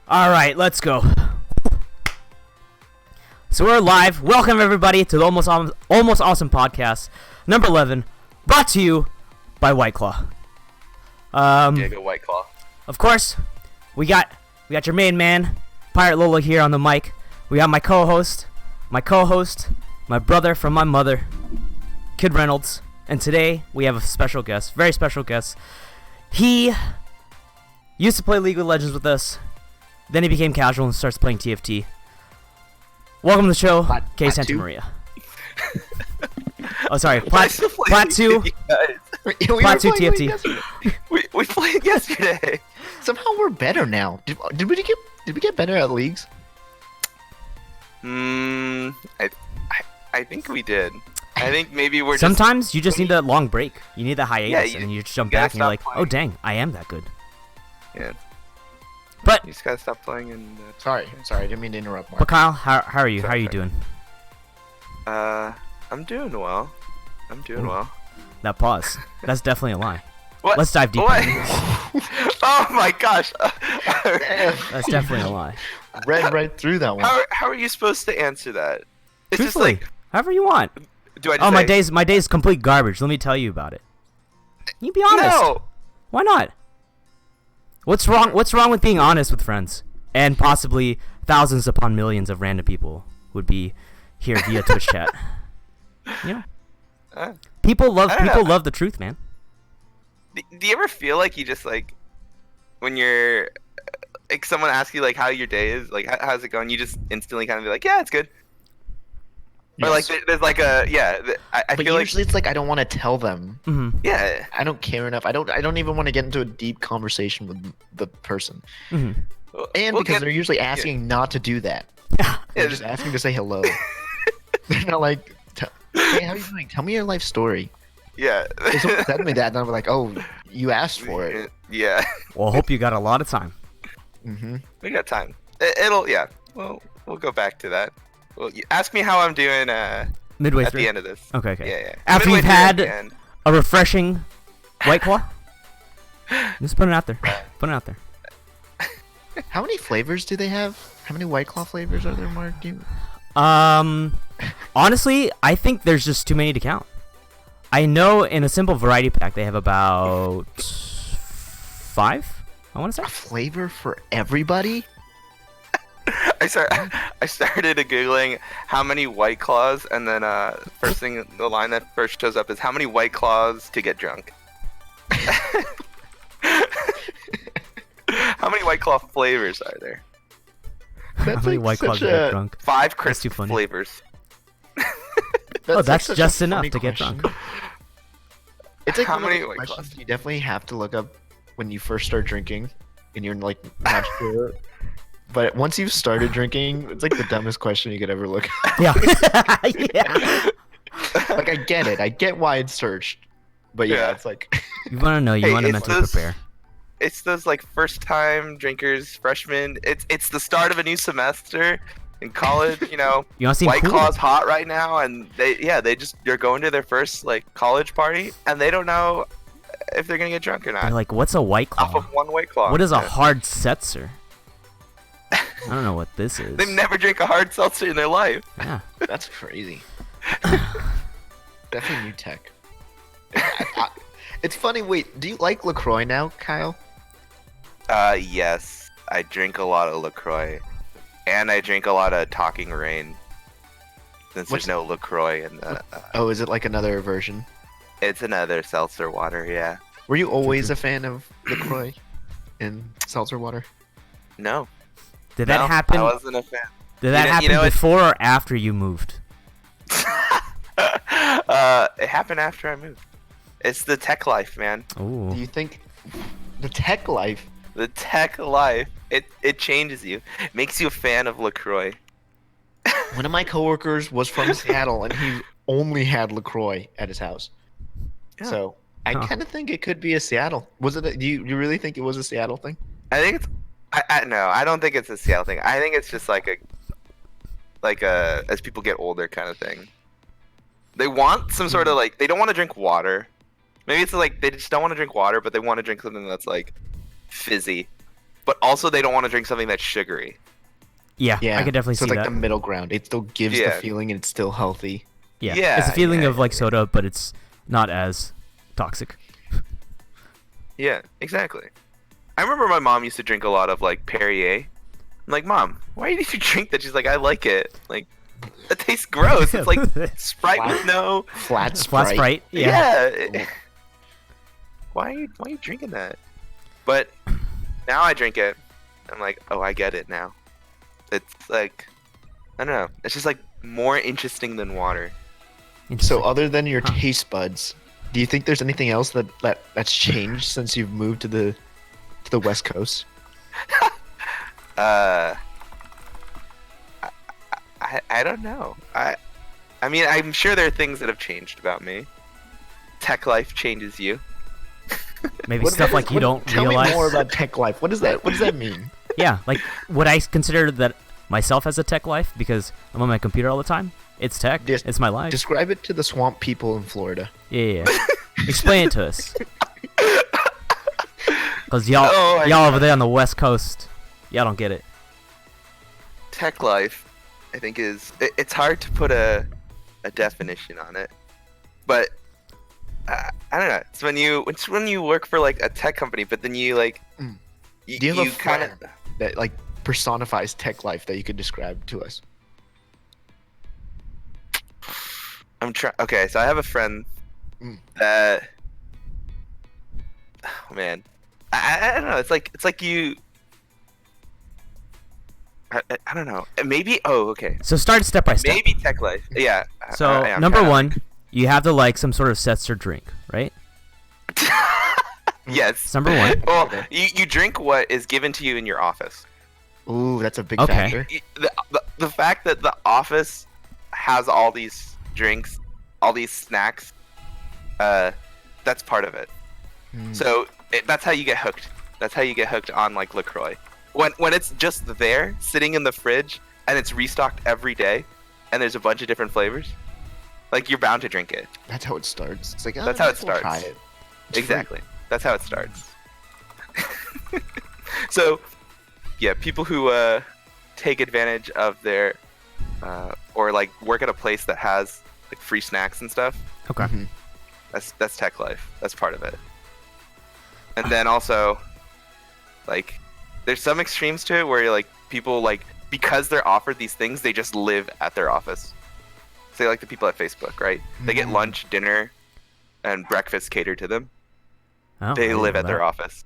All right, let's go. So we're live. Welcome everybody to the Almost Awesome podcast, number 11, brought to you by White Claw. Yeah, go White Claw. Of course, we got your main man, Pirate Lola here on the mic. We got my co-host, my brother from my mother, Kid Reynolds, and today we have a special guest, very special guest. He used to play League of Legends with us. Then he became casual and starts playing TFT. Welcome to the show, KSantamaria. Oh, sorry, Plat 2. Plat 2 TFT. We played yesterday. Somehow we're better now. Did we get better at leagues? I think we did. I think maybe we're Sometimes you just need that long break. You need that hiatus, Yeah, and you just jump back and you're like, playing. oh dang, I am that good. Yeah. But You just gotta stop playing and. Sorry, I didn't mean to interrupt. Mark. But Kyle, how are you? How are you Sorry. doing? I'm doing well. Ooh. That pause. That's definitely a lie. What? Let's dive deeper. What? Oh my gosh. That's definitely a lie. Read right through that one. How are you supposed to answer that? It's Truthfully, just like. however you want. Do I just Oh, say, my day's complete garbage. Let me tell you about it. You be honest. No. Why not? What's wrong with being honest with friends? And possibly thousands upon millions of random people would be here via Twitch chat. You know? People love the truth, man. Do you ever feel like you just like when you're like someone asks you like how your day is, like how's it going, you just instantly kind of be like, yeah, it's good. Or like there's like a I But feel usually it's like I don't want to tell them. Mm-hmm. like yeah. I don't care enough. I don't even want to get into a deep conversation with the person. Mm-hmm. And because they're usually asking not to do that. They're just asking to say hello. They're not like, hey, how are you doing? Tell me your life story. Yeah. If someone said to me that, and I'm like, oh, you asked for it. Yeah. Well, I hope you got a lot of time. Mm-hmm. We got time. It'll Well, we'll go back to that. Well, ask me how I'm doing Midway at through. the end of this. Okay. Yeah. After Midway you've through had at the end. a refreshing White Claw, just put it out there. Put it out there. How many flavors do they have? How many White Claw flavors are there, Mark? Honestly, I think there's just too many to count. I know in a simple variety pack they have about 5. I want to A say. flavor for everybody? I started googling how many White Claws, and then first thing the line that first shows up is how many White Claws to get drunk. How many White Claw flavors are there? How many White Claws to get drunk? 5 That's crisp too funny. flavors. That's such just a enough funny to get question. drunk. It's like How one of many those White questions Claws? you definitely have to look up when you first start drinking, and you're like not sure. But once you've started drinking, it's like the dumbest question you could ever look at. Yeah. Yeah. Like I get it, I get why it's searched, but yeah, Yeah. it's like You want to know. You Hey, want to it's mentally those- prepare. It's those like first time drinkers, freshmen. It's the start of a new semester in college. You know, You want to seem White cool? Claw's hot right now, and they're going to their first like college party, and they don't know if they're gonna get drunk or They're not. like, what's a White Off Claw? of one White Claw. What is a Yeah. hard seltzer? I don't know what this is. They've never drank a hard seltzer in their life. Yeah. that's crazy. Definitely new tech. It's funny. Wait, do you like LaCroix now, Kyle? Yes, I drink a lot of LaCroix, and I drink a lot of Talking Rain. Since What's- there's no LaCroix in the, Oh, is it like another version? it's another seltzer water. Yeah. Were you always a fan of LaCroix and seltzer water? No. Did that No, happen? I wasn't a fan. Did that You know- happen you know what- before or after you moved? It happened after I moved. It's the tech life, man. Do Ooh. you think the tech life? The tech life. It changes you. Makes you a fan of LaCroix. One of my coworkers was from Seattle, and he only had LaCroix at his house. Yeah. So I Huh. kind of think it could be a Seattle. Was it? Do you really think it was a Seattle thing? I think it's. No, I don't think it's a Seattle thing. I think it's just like a as people get older kind of thing. They want some sort of like they don't want to drink water. Maybe it's like they just don't want to drink water, but they want to drink something that's like fizzy. but also they don't want to drink something that's sugary. Yeah, Yeah, I could definitely so see it's like that. the middle ground. It still gives the Yeah. feeling and it's still healthy. Yeah. Yeah, It's a feeling yeah, of like yeah. soda, but it's not as toxic. Yeah, exactly. I remember my mom used to drink a lot of like Perrier. I'm like, Mom, why do you drink that? She's like, I like it. Like, it tastes gross. It's like Sprite with no. Flat Flat Sprite. Sprite. Yeah. Yeah. Why are you drinking that? But now I drink it. I'm like, oh, I get it now. It's like, I don't know. It's just like more interesting than water. So Interesting. other than your Huh. taste buds, do you think there's anything else that's changed since you've moved to the West Coast? I don't know. I mean, I'm sure there are things that have changed about me. Tech life changes you. Maybe stuff like you don't Tell realize. me more about tech life. What does that mean? Yeah, like would I consider that myself as a tech life because I'm on my computer all the time? It's tech. Yes. It's my life. Describe it to the swamp people in Florida. Yeah. Explain it to us. Cause y'all, Oh my y'all over there on the West Coast, y'all don't get it. Tech life, I think it's hard to put a definition on it, but I don't know. It's when you work for like a tech company, but then you like Mm. you, Do you have a kind friend that like personifies tech life that you could describe to us? I'm trying. Okay, so I have a friend Mm. that. Oh man, I don't know. It's like you. I don't know. Maybe. Oh, okay. So start step by step. Maybe tech life. Yeah. So I'm number trying to- one, you have to like some sort of seltzer drink, right? Yes. It's number one. Well, you drink what is given to you in your office. Ooh, that's a big Okay. factor. The fact that the office has all these drinks, all these snacks, that's part of it. Mm. So that's how you get hooked. That's how you get hooked on like LaCroix. When it's just there, sitting in the fridge, and it's restocked every day, and there's a bunch of different flavors, like you're bound to drink it. That's how it starts. It's like That's how it we'll Try starts. it. It's free. Exactly. That's how it starts. So, yeah, people who take advantage of their or like work at a place that has like free snacks and stuff. Okay. Mhm. That's tech life. That's part of it. And then also, like, there's some extremes to it where like people like because they're offered these things, they just live at their office. Say like the people at Facebook, right? They get Mm. lunch, dinner, and breakfast catered to them. Oh, I They didn't live know at their that. office.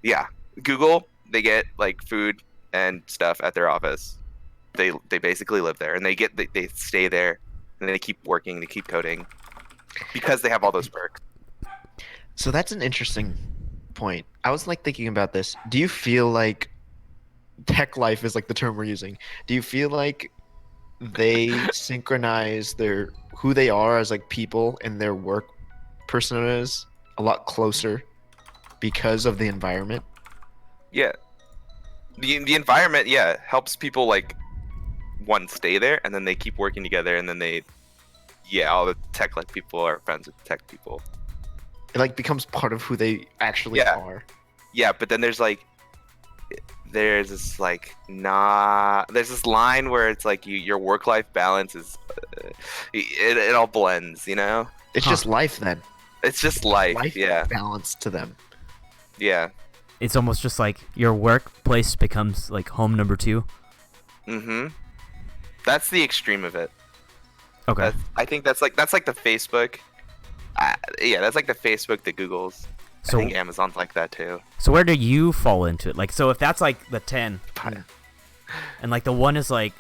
Yeah, Google, they get like food and stuff at their office. They basically live there, and they stay there, and they keep working, they keep coding, because they have all those perks. So that's an interesting point. I was like thinking about this. Do you feel like tech life is like the term we're using? Do you feel like they synchronize their who they are as like people and their work personas a lot closer because of the environment? Yeah, the environment, yeah, helps people like one stay there, and then they keep working together, and then all the tech like people are friends with tech people. It like becomes part of who they actually Yeah. are. Yeah, but then there's this line where it's like your work life balance is it all blends, you know? It's Huh. just life then. It's just life. Life Yeah. balance to them. Yeah. It's almost just like your workplace becomes like home number 2. Mhm. That's the extreme of it. Okay. I think that's like the Facebook. Yeah, that's like the Facebook that Google's. I So think Amazon's like that too. so where do you fall into it? Like so if that's like the 10 and like the one is like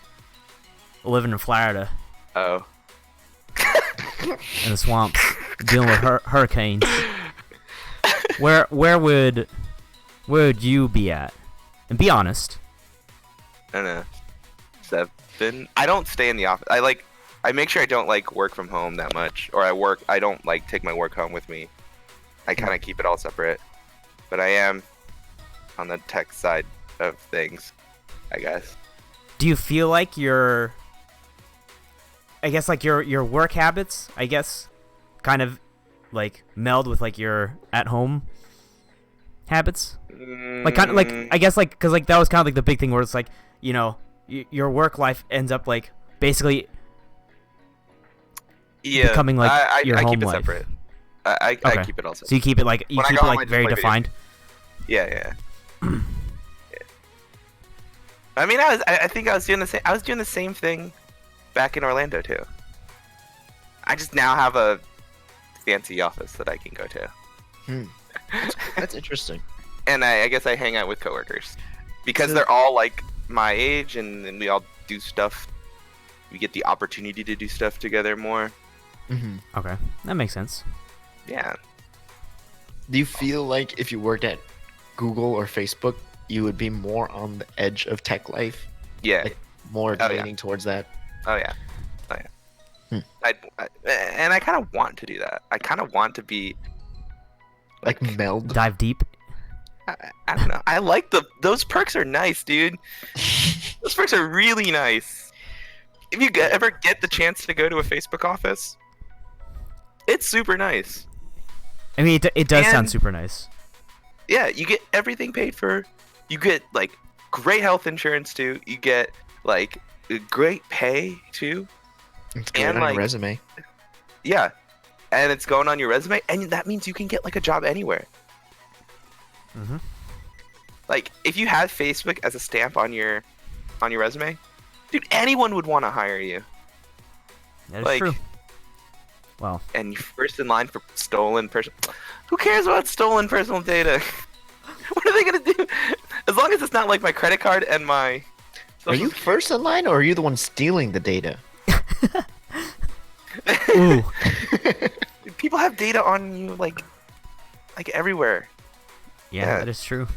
living in Florida Oh. in the swamps dealing with hurricanes. Where would you be at? And be honest. I don't know. 7. I don't stay in the office. I make sure I don't like work from home that much, or I don't like take my work home with me. I kind of keep it all separate. But I am on the tech side of things, I guess. Do you feel like your work habits, I guess, kind of like meld with like your at home habits? Like kind of like I guess like because like that was kind of like the big thing where it's like your work life ends up like basically becoming like your I home keep it life. separate. I Okay. keep it all separate. So you keep it like When I go home, I just very play video defined. Yeah. I mean, I think I was doing the same. I was doing the same thing back in Orlando too. I just now have a fancy office that I can go to, That's interesting. and I guess I hang out with coworkers because So- they're all like my age, and we all do stuff. We get the opportunity to do stuff together more. Mm-hmm. Okay, that makes sense. Yeah. Do you feel like if you worked at Google or Facebook, you would be more on the edge of tech life? Yeah. Like more Oh, yeah. leaning towards that? Oh yeah. And I kind of want to do that. I kind of want to be Like meld? Dive deep. I don't know. I like those perks are nice, dude. Those perks are really nice. If you ever get the chance to go to a Facebook office, it's super nice. I mean, it does sound And- super nice. Yeah, you get everything paid for. You get like great health insurance too. You get like great pay too. It's good And, on like- your resume. Yeah, and it's going on your resume, and that means you can get like a job anywhere. Mm-hmm. Like if you have Facebook as a stamp on your resume, dude, anyone would want to hire you. That is Like- true. Well, And you're first in line for stolen person. Who cares about stolen personal data? What are they gonna do? As long as it's not like my credit card and my. Are you first in line, or are you the one stealing the data? ooh, People have data on you like everywhere. yeah, Yeah. that is true.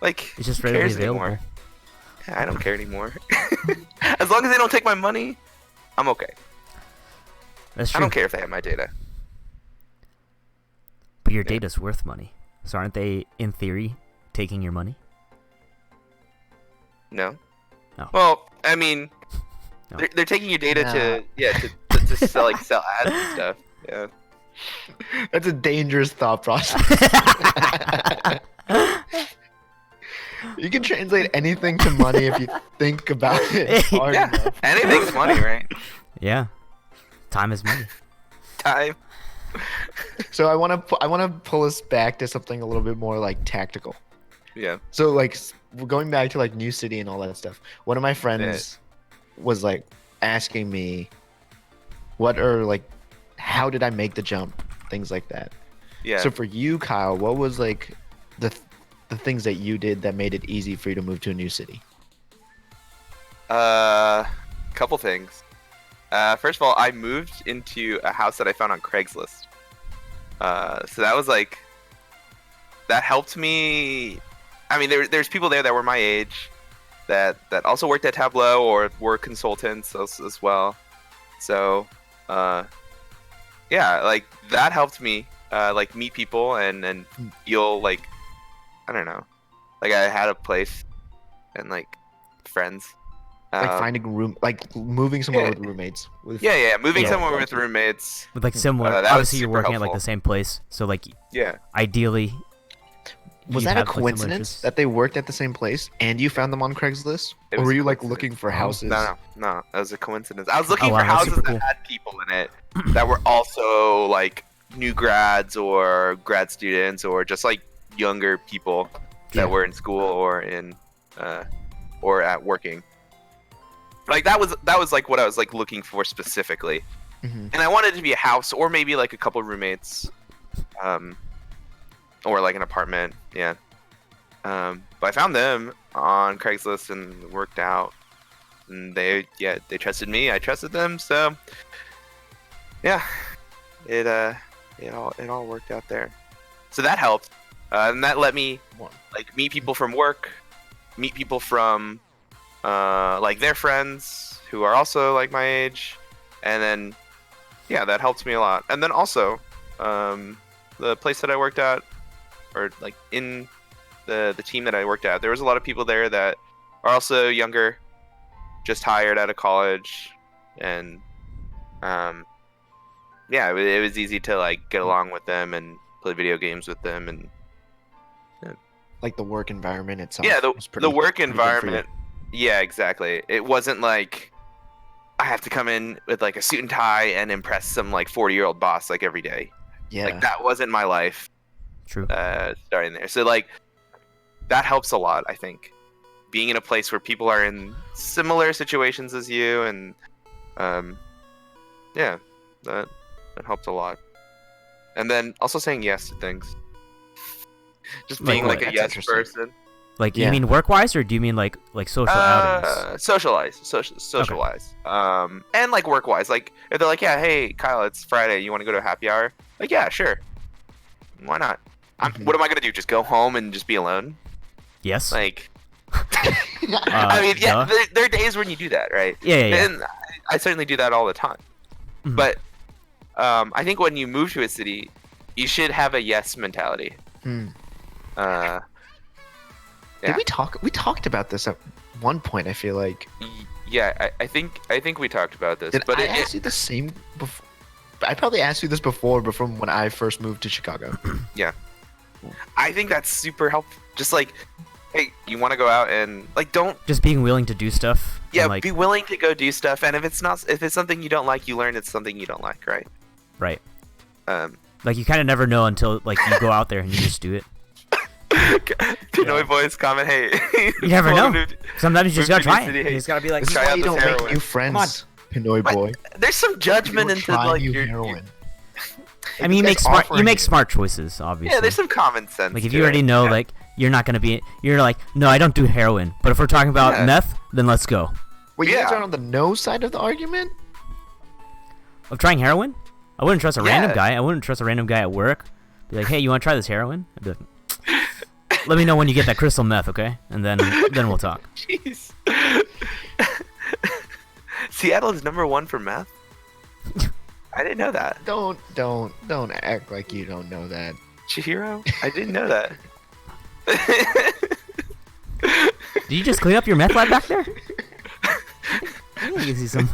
Like It's just who readily cares available. anymore? Yeah, I don't care anymore. As long as they don't take my money, I'm okay. That's true. I don't care if they have my data. But your Yeah. data's worth money, so aren't they, in theory, taking your money? No. No. Well, I mean, No. they're taking your data Nah. to sell sell ads and stuff. Yeah. That's a dangerous thought process. You can translate anything to money if you think about it hard Yeah. enough. Anything's money, right? Yeah. Time is money. Time. So I want to pull us back to something a little bit more like tactical. Yeah. So like we're going back to like New City and all that stuff. One of my friends was like asking me, how did I make the jump? Things like that. Yeah. So for you, Kyle, what was like the things that you did that made it easy for you to move to a new city? Couple things. First of all, I moved into a house that I found on Craigslist. So that was like, that helped me. I mean, there's people there that were my age, that also worked at Tableau or were consultants as well. So, yeah, like that helped me like meet people and feel like, I don't know, like I had a place and like friends. Like finding a room, like moving somewhere yeah. with roommates. With, Yeah, moving Yeah. somewhere with roommates. With like similar, that was obviously you're super working at like helpful. the same place, so like Yeah. ideally. Was you'd that a have, like, similar coincidence interests. that they worked at the same place and you found them on Craigslist? It Or was were a you like coincidence. looking for houses? No, that was a coincidence. I was looking wow, for that's houses super that cool. had people in it that were also like new grads or grad students or just like younger people that Yeah. were in school or in or at working. Like that was like what I was like looking for specifically. Mhm. And I wanted it to be a house or maybe like a couple roommates, or like an apartment. Yeah. But I found them on Craigslist and it worked out. And they trusted me. I trusted them. So yeah, it all worked out there. So that helped, and that let me like meet people from work, meet people from like their friends who are also like my age, and then yeah, that helped me a lot. And then also the place that I worked at, or like in the team that I worked at, there was a lot of people there that are also younger, just hired out of college, and yeah, it was easy to like get along with them and play video games with them, and like the work environment itself. Yeah, was the work pretty good for you. environment. Yeah, exactly. It wasn't like I have to come in with like a suit and tie and impress some like 40-year-old boss like every day. Yeah. Like that wasn't my life True. starting there. So like that helps a lot, I think. Being in a place where people are in similar situations as you, and yeah, that helped a lot. And then also saying yes to things. Just Like being what? like a That's yes interesting. person. Like, Yeah. you mean work-wise, or do you mean like social outings? Socialize. And like work-wise, like if they're like, yeah, hey Kyle, it's Friday, you want to go to a happy hour? Like, yeah, sure. Why not? Mhm. What am I gonna do? Just go home and just be alone? Yes. Like, I mean, yeah, duh. there are days when you do that, right? Yeah. And I certainly do that all the time. Mhm. But I think when you move to a city, you should have a yes mentality. Hmm. Yeah. Did we talk? We talked about this at one point. I feel like. Yeah, I think we talked about this. Did but I it, ask you the same before? I probably asked you this before, but from when I first moved to Chicago. I think that's super helpful. Just like, hey, you want to go out and like, don't Just being willing to do stuff. and, yeah, like, be willing to go do stuff. And if it's something you don't like, you learn it's something you don't like, right? right. Um, Like, you kind of never know until like you go out there and you just do it. Pinoy boys comment, hey. You never Well, know. moved- Sometimes you just moved gotta to try new it. city, You just gotta be like, This is Try why out you this don't heroin. make new friends, Pinoy But boy. There's some judgment You're into trying like new your heroin. I mean, you This make guy's smart. You offering make it. smart choices, obviously. yeah. There's some common sense. Like, if to you already it, know, yeah. like, you're not gonna be, you're like, no, I don't do heroin. But if we're talking about Yeah. meth, then let's go. Wait, you guys Yeah. are on the no side of the argument? Of trying heroin, I wouldn't trust a random Yeah. guy. I wouldn't trust a random guy at work. Be like, hey, you want to try this heroin? I'd be like, let me know when you get that crystal meth, okay? And then we'll talk. Jeez. Seattle is #1 for meth. I didn't know that. Don't act like you don't know that. Chihiro? I didn't know that. Did you just clean up your meth lab back there? I need to see some.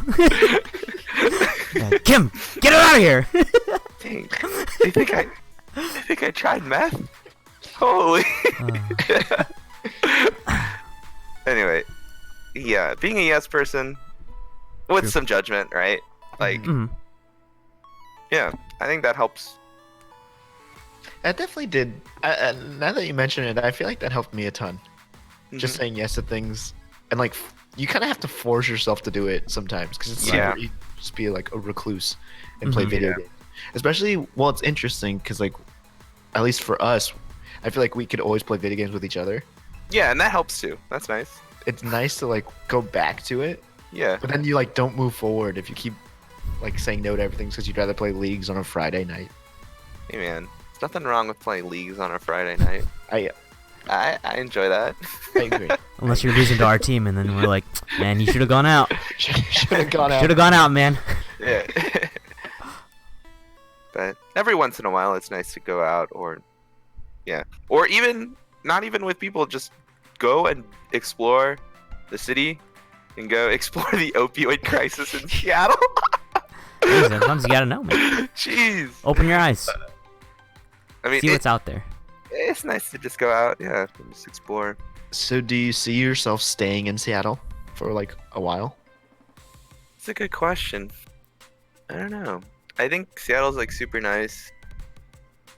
Yeah, Kim, get it out of here! Dang. You think I tried meth? Holy. Anyway, yeah, being a yes person with True. some judgment, right? Like, Mhm. yeah, I think that helps. That definitely did. Now that you mention it, I feel like that helped me a ton. Just Mhm. saying yes to things, and like you kind of have to force yourself to do it sometimes because it's Yeah. super easy to just be like a recluse and play Mhm. video Yeah. games. Especially, well, it's interesting because like, at least for us, I feel like we could always play video games with each other. Yeah, and that helps too. That's nice. It's nice to like go back to it, Yeah. but then you like don't move forward if you keep like saying no to everything because you'd rather play leagues on a Friday night. Hey man, there's nothing wrong with playing leagues on a Friday night. I I enjoy that. I agree. Unless you're losing to our team, and then we're like, man, you should have gone out. Should have gone out. Should have gone out, man. Yeah. But every once in a while, it's nice to go out, or even not even with people, just go and explore the city and go explore the opioid crisis in Seattle. Hey, sometimes you gotta know, man. Jeez. Open your eyes. I mean, See what's out there. it's nice to just go out, yeah, and just explore. So, do you see yourself staying in Seattle for like a while? It's a good question. I don't know. I think Seattle's like super nice.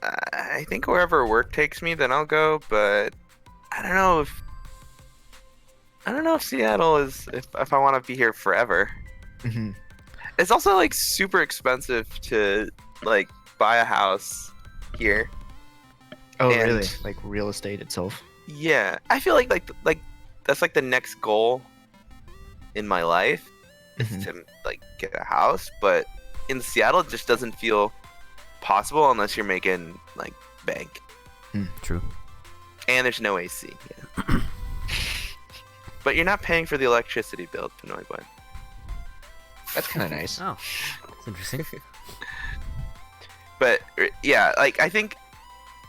I think wherever work takes me, then I'll go. But I don't know if Seattle is if I want to be here forever. Mm-hmm. It's also like super expensive to like buy a house here. Oh, And- really? Like real estate itself? Yeah, I feel like that's like the next goal in my life is Mhm. to like get a house. But in Seattle, it just doesn't feel possible unless you're making like bank, True. and there's no AC. Yeah. But you're not paying for the electricity bill, Pinoy boy. That's kind of nice. Oh, that's interesting. But yeah, like I think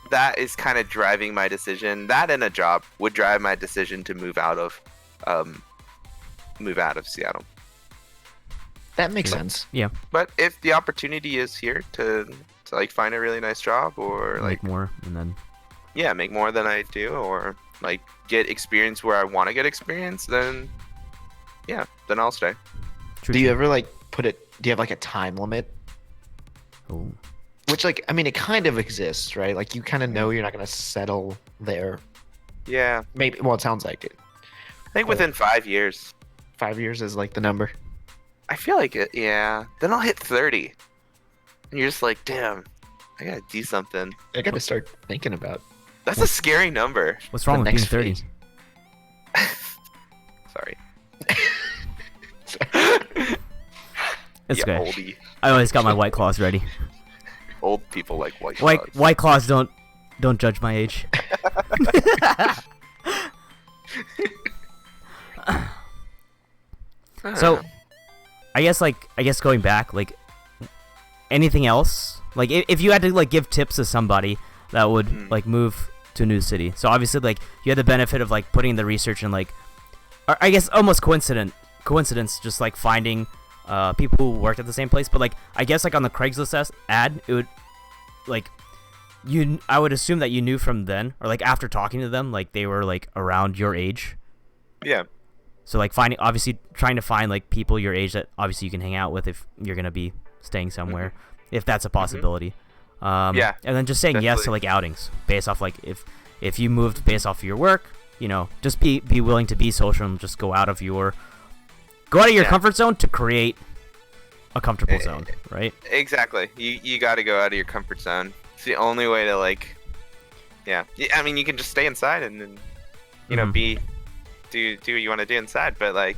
that is kind of driving my decision. That and a job would drive my decision to move out of Seattle. That makes Sure. sense. But if the opportunity is here to like find a really nice job or Like more, and then yeah, make more than I do, or like get experience where I want to get experience, then yeah, then I'll stay. True, Do you true. ever like do you have like a time limit? Ooh. Which like I mean it kind of exists, right? Like you kind of know you're not gonna settle there. Yeah, Maybe well it sounds like it. I think within 5 years. 5 years is like the number. I feel like it. Yeah, then I'll hit 30, and you're just like, damn, I gotta do something. I gotta start thinking about That's a scary number. What's wrong the with being next 30? phase. Sorry. It's Yeah, good. oldie. I always got my White Claws ready. Old people like White Claws. White Claws don't judge my age. So, I guess going back, like anything else, like if you had to like give tips to somebody that would like move to a new city. So obviously like you had the benefit of like putting the research and like, or I guess almost coincidence, just like finding people who worked at the same place. But like I guess like on the Craigslist ad, it would like I would assume that you knew from then, or like after talking to them, like they were like around your age. Yeah. So like trying to find like people your age that obviously you can hang out with if you're gonna be staying somewhere, if that's a possibility. Yeah, and then just saying yes to definitely. like outings based off like if you moved based off of your work, just be willing to be social and just go out of your Yeah. comfort zone to create a comfortable zone, right? Exactly. You got to go out of your comfort zone. It's the only way to like. Yeah. I mean, you can just stay inside and then, Mhm. do what you want to do inside. But like,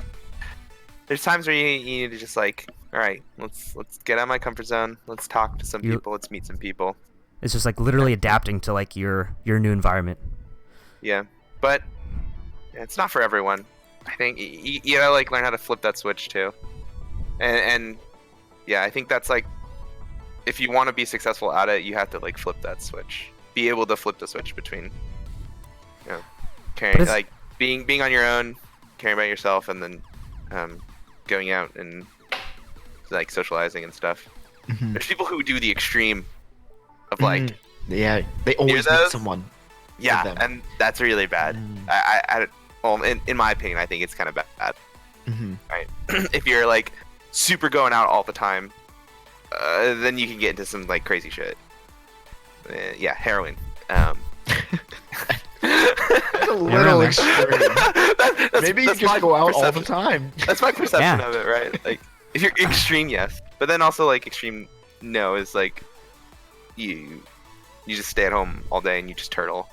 there's times where you need to just like, all right, let's get out of my comfort zone. Let's talk to some people. Let's meet some people. It's just like literally adapting to like your new environment. Yeah. But it's not for everyone. I think you gotta like learn how to flip that switch too. And yeah, I think that's like, if you want to be successful at it, you have to like flip that switch. Be able to flip the switch between, caring, like being on your own, caring about yourself, and then going out and like socializing and stuff. Mhm. There's people who do the extreme of like, Yeah, they always meet those? someone. yeah, them. and that's really bad. Well, in my opinion, I think it's kind of bad. Mm-hmm. Right? If you're like super going out all the time, then you can get into some like crazy shit. Yeah, heroin. That's a little Remember. extreme. Maybe you that's just my go out all the perception. time. That's my perception Yeah. of it, right? Like, if you're extreme, yes, but then also like extreme, no, is like you just stay at home all day and you just turtle,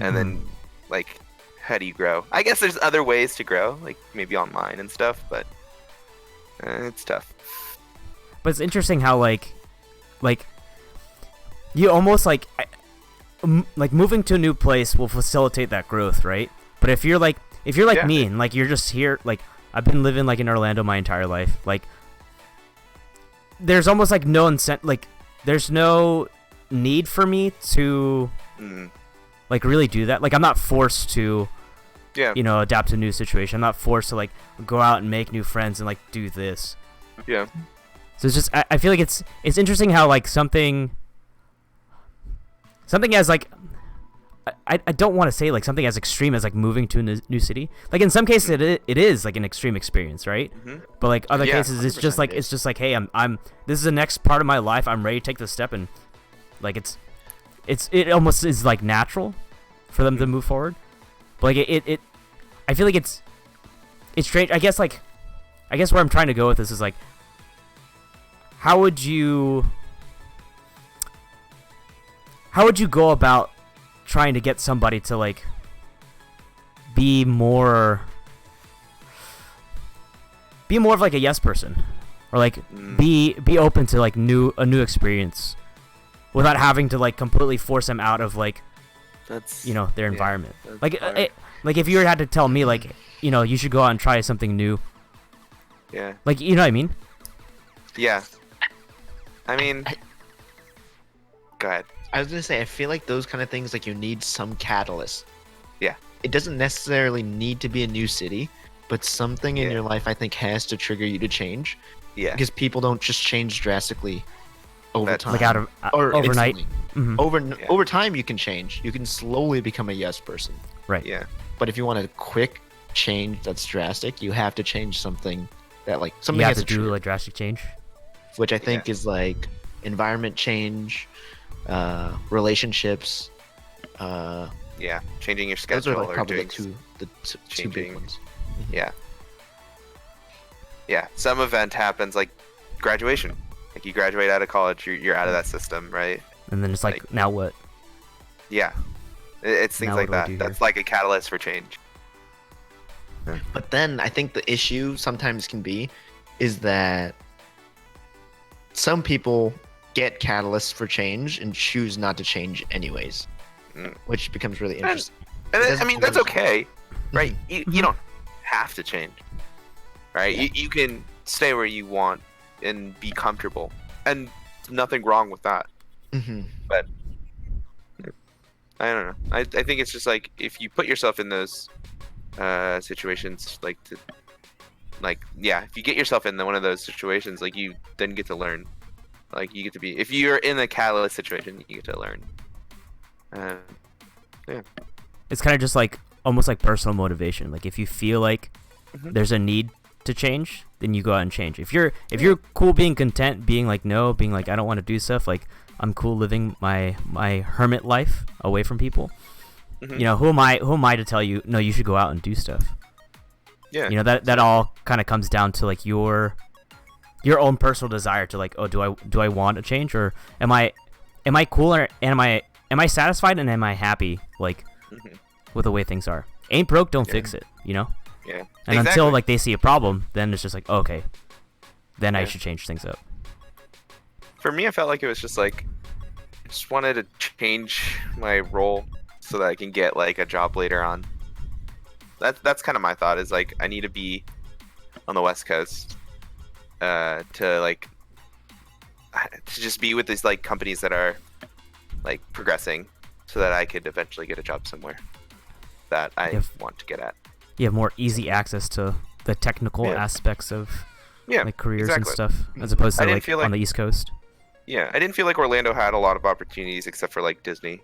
and then like, how do you grow? I guess there's other ways to grow, like maybe online and stuff, but it's tough. But it's interesting how like you almost like moving to a new place will facilitate that growth, right? But if you're like Yeah. me and like you're just here, like I've been living like in Orlando my entire life, like there's almost like no like there's no need for me to like really do that. Like I'm not forced to Yeah. adapt to a new situation. I'm not forced to like go out and make new friends and like do this. Yeah. So it's just I feel like it's interesting how like something as like I don't want to say like something as extreme as like moving to a new city. Like in some cases it is like an extreme experience, right? But like other Yeah, cases it's just 100% like it is. hey, I'm this is the next part of my life. I'm ready to take this step, and like it almost is like natural for them to move forward. But like it I feel like it's strange. I guess where I'm trying to go with this is like, how would you go about trying to get somebody to like be more of like a yes person, or like be open to like a new experience without having to like completely force them out of like That's their environment. that's Like hard. like if you had to tell me like you should go out and try something new, Yeah. like you know what I mean? Yeah. I mean, go ahead. I was gonna say, I feel like those kind of things, like you need some catalyst. Yeah. It doesn't necessarily need to be a new city, but something in your life I think has to trigger you to change. Yeah. Because people don't just change drastically over That's- time. Like out of or overnight. instantly. Mhm. Over time, you can change. You can slowly become a yes person. Right. Yeah. But if you want a quick change that's drastic, you have to change something that like something You have has to do trigger, like drastic change. which I think is like environment change, relationships. Yeah. Changing your Those schedule are like or probably doing the two big changing. ones. Yeah. Yeah. Some event happens like graduation. Like you graduate out of college, you're out of that system, right? And then it's like, now what? Yeah. It's things Now like what do I that. do That's here? like a catalyst for change. But then I think the issue sometimes can be is that some people get catalysts for change and choose not to change anyways, Mm. which becomes really interesting. And It I doesn't mean, that's always- okay, right? Mhm. You don't have to change, right? Yeah. You can stay where you want and be comfortable, and nothing wrong with that. Mhm. I don't know. I think it's just like if you put yourself in those situations, if you get yourself in one of those situations, like you then get to learn. Like you get to be, if you're in a catalyst situation, you get to learn. It's kind of just like almost like personal motivation. Like if you feel like Mhm. there's a need to change, then you go out and change. If you're cool being content, being like no, being like I don't want to do stuff, like I'm cool living my hermit life away from people. Mhm. You know, who am I to tell you no, you should go out and do stuff. Yeah. You know, that all kind of comes down to like your own personal desire to like, oh, do I want a change, or am I cool, or am I satisfied, and am I happy like Mhm. with the way things are? Ain't broke, don't Yeah. fix it, you know? Yeah. And until Exactly. like they see a problem, then it's just like, okay, then I Yeah. should change things up. For me, I felt like it was just like I just wanted to change my role so that I can get like a job later on. That's kind of my thought, is like I need to be on the West Coast to like to just be with these like companies that are like progressing, so that I could eventually get a job somewhere that I If- want to get at. You have more easy access to the technical Yeah. aspects of Yeah, like careers and exactly. stuff, as opposed I to didn't like feel on like- the East Coast. Yeah, I didn't feel like Orlando had a lot of opportunities except for like Disney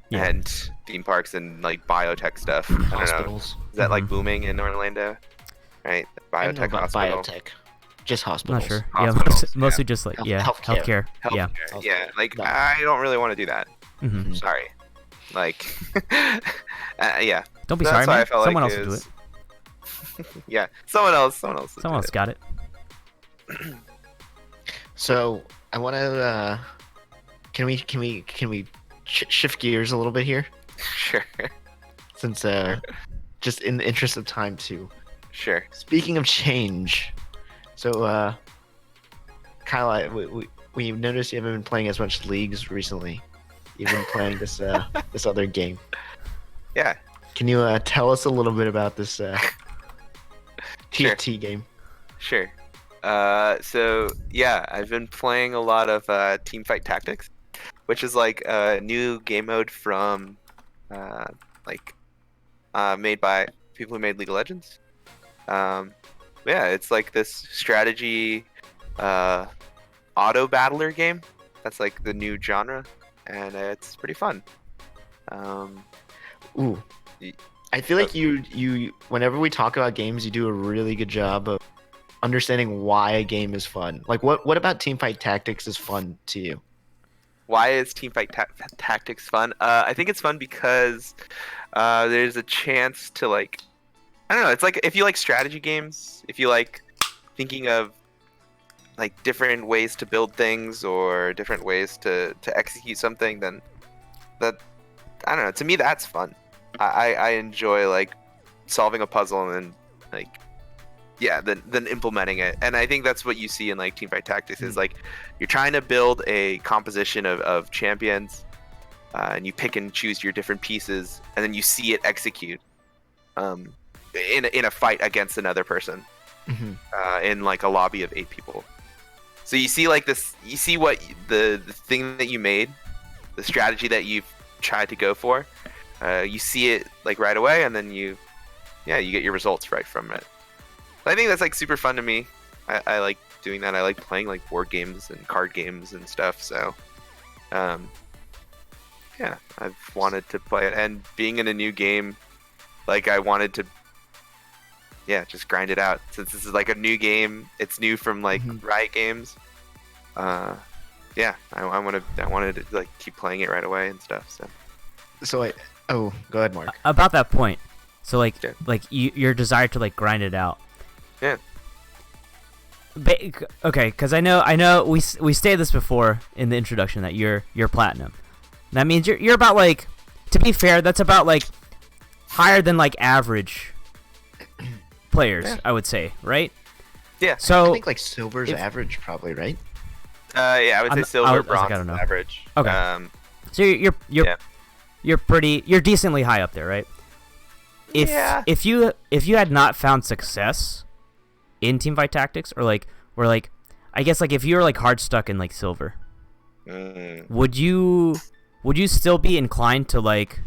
Yeah. and theme parks and like biotech stuff. I don't know. Hospitals. Is that like Mhm. booming in Orlando? Right, I don't know biotech about hospital. biotech. Just I'm hospitals. not sure. Hospitals, Yeah, mostly just like Healthcare. healthcare. Yeah. Healthcare. Yeah, like No. I don't really want to do that. hmm Sorry. Like, yeah. Don't be That's sorry, why I man. felt Someone like else will do it. Yeah, someone else. will do Someone else it. got it. So I want to. Can we shift gears a little bit here? Sure. Since just in the interest of time too. Sure. Speaking of change, so Kyle, we noticed you haven't been playing as much leagues recently. You've been playing this this other game. Yeah. Can you tell us a little bit about this TFT game? Sure. So yeah, I've been playing a lot of Teamfight Tactics, which is like a new game mode from made by people who made League of Legends. Yeah, it's like this strategy auto battler game. That's like the new genre, and it's pretty fun. Ooh, I feel like you whenever we talk about games, you do a really good job of understanding why a game is fun. Like what about Teamfight Tactics is fun to you? Why is Teamfight Tactics fun? I think it's fun because there's a chance to like, I don't know. It's like if you like strategy games, if you like thinking of like different ways to build things or different ways to execute something, then that, I don't know. To me, that's fun. I enjoy like solving a puzzle and then like, yeah, then implementing it. And I think that's what you see in like Teamfight Tactics is like you're trying to build a composition of champions, and you pick and choose your different pieces, and then you see it execute in a fight against another person in like a lobby of 8 people. So you see like this, you see what the thing that you made, the strategy that you've tried to go for, you see it like right away, and then you get your results right from it. I think that's like super fun to me. I like doing that. I like playing like board games and card games and stuff. So, yeah, I've wanted to play it, and being in a new game, like I wanted to, yeah, just grind it out. Since this is like a new game, it's new from like Riot Games. Yeah, I wanted to like keep playing it right away and stuff. So go ahead, Mark. About that point, so like Yeah. your desire to like grind it out. yeah, Okay, because I know we stated this before in the introduction that you're platinum. That means you're about like, to be fair, that's about like higher than like average players, Yeah. I would say, right? yeah. I So think like silver's average, probably, right? Yeah, I would say silver, I was like, bronze, I don't know. is average. Okay. so you're Yeah. you're decently high up there, right? Yeah. If you had not found success in Teamfight Tactics, or like I guess like if you were like hard stuck in like silver, would you still be inclined to like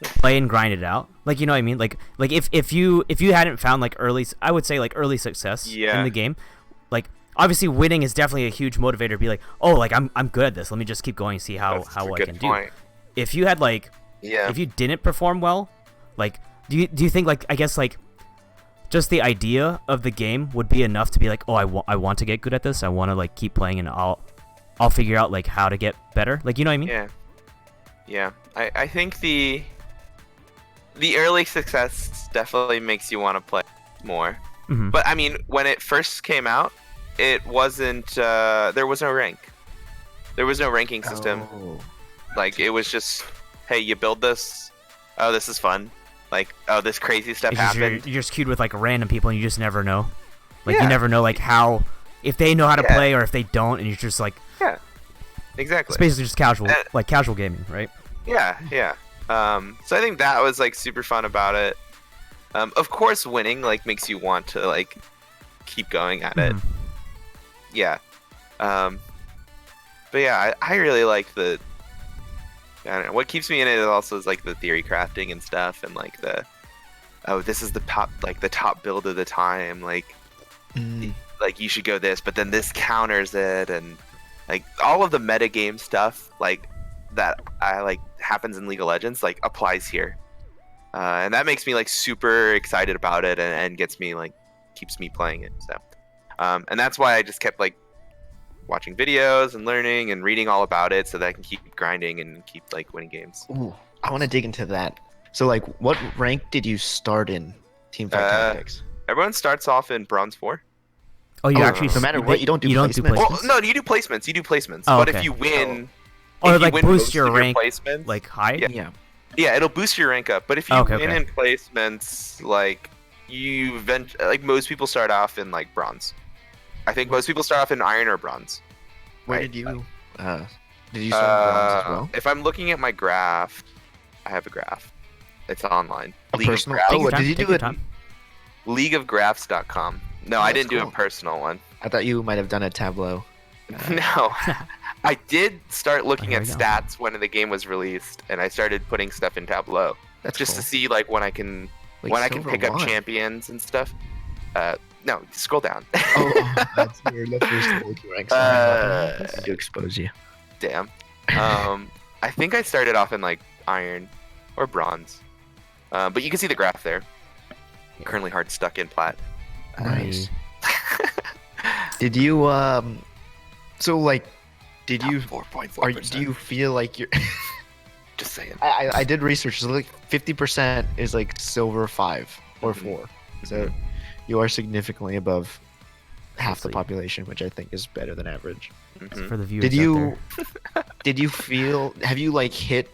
play and grind it out? Like, you know what I mean? Like if you hadn't found like early success Yeah. in the game, like obviously winning is definitely a huge motivator to be like, oh, like I'm good at this. Let me just keep going and see how That's a I good can point. do. If you had like Yeah. if you didn't perform well, like do you think like I guess like just the idea of the game would be enough to be like, oh, I want to get good at this. I want to like keep playing, and I'll figure out like how to get better. Like, you know what I mean? Yeah. Yeah. I think the early success definitely makes you want to play more. Mhm. But I mean, when it first came out, it wasn't there was no rank. There was no ranking system. Oh. Like, it was just, hey, you build this. Oh, this is fun. Like, oh, this crazy stuff It's just happened. you're just queued with like random people, and you just never know. Like, Yeah. you never know like how, if they know how to Yeah. play or if they don't, and you're just like, Exactly. it's basically just casual, Uh, like casual gaming, right? Yeah, yeah. So I think that was like super fun about it. Of course, winning like makes you want to like keep going at it. Mhm. Yeah. But yeah, I really like the. I don't know. What keeps me in it also is like the theory crafting and stuff, and like this is the top build of the time. Like you should go this, but then this counters it, and like all of the meta game stuff like that I like happens in League of Legends like applies here, and that makes me like super excited about it, and gets me like keeps me playing it. So, and that's why I just kept like watching videos and learning and reading all about it so that I can keep grinding and keep like winning games. Ooh, I want to dig into that. So, like, what rank did you start in Teamfight Tactics? Everyone starts off in bronze 4. Oh, you Oh, actually no matter what, you don't do placements? Well, no, you do placements. You do placements. Oh, but okay. if you win, Or if you like win boost most your of rank, placements, like high. Yeah. yeah, it'll boost your rank up. But if you Okay, win okay. in placements, like like most people start off in like bronze. I think most people start off in iron or bronze. Where Right. did you start in bronze as well? If I'm looking at my graph, I have a graph. It's online. A League of personal? Graphs. Take Oh, your did time, you take do your it? time. Leagueofgraphs.com. No, Oh, I that's didn't do cool. a personal one. I thought you might have done a Tableau. No. I did start looking Here at we go. stats when the game was released, and I started putting stuff in Tableau That's just cool. to see like when I can Silver pick up one. champions and stuff. No, scroll down. Oh, that's your looking rank. Sorry, to expose you. Damn. I think I started off in like iron or bronze, but you can see the graph there. Currently hard stuck in plat. Nice. Did you so like did you 4.4%? do you feel like you're Just saying. I did research, so like 50% is like silver 5 or 4. So you are significantly above half the Obviously. population, which I think is better than average. Mhm. For the viewers Did out you there. did you feel, have you like hit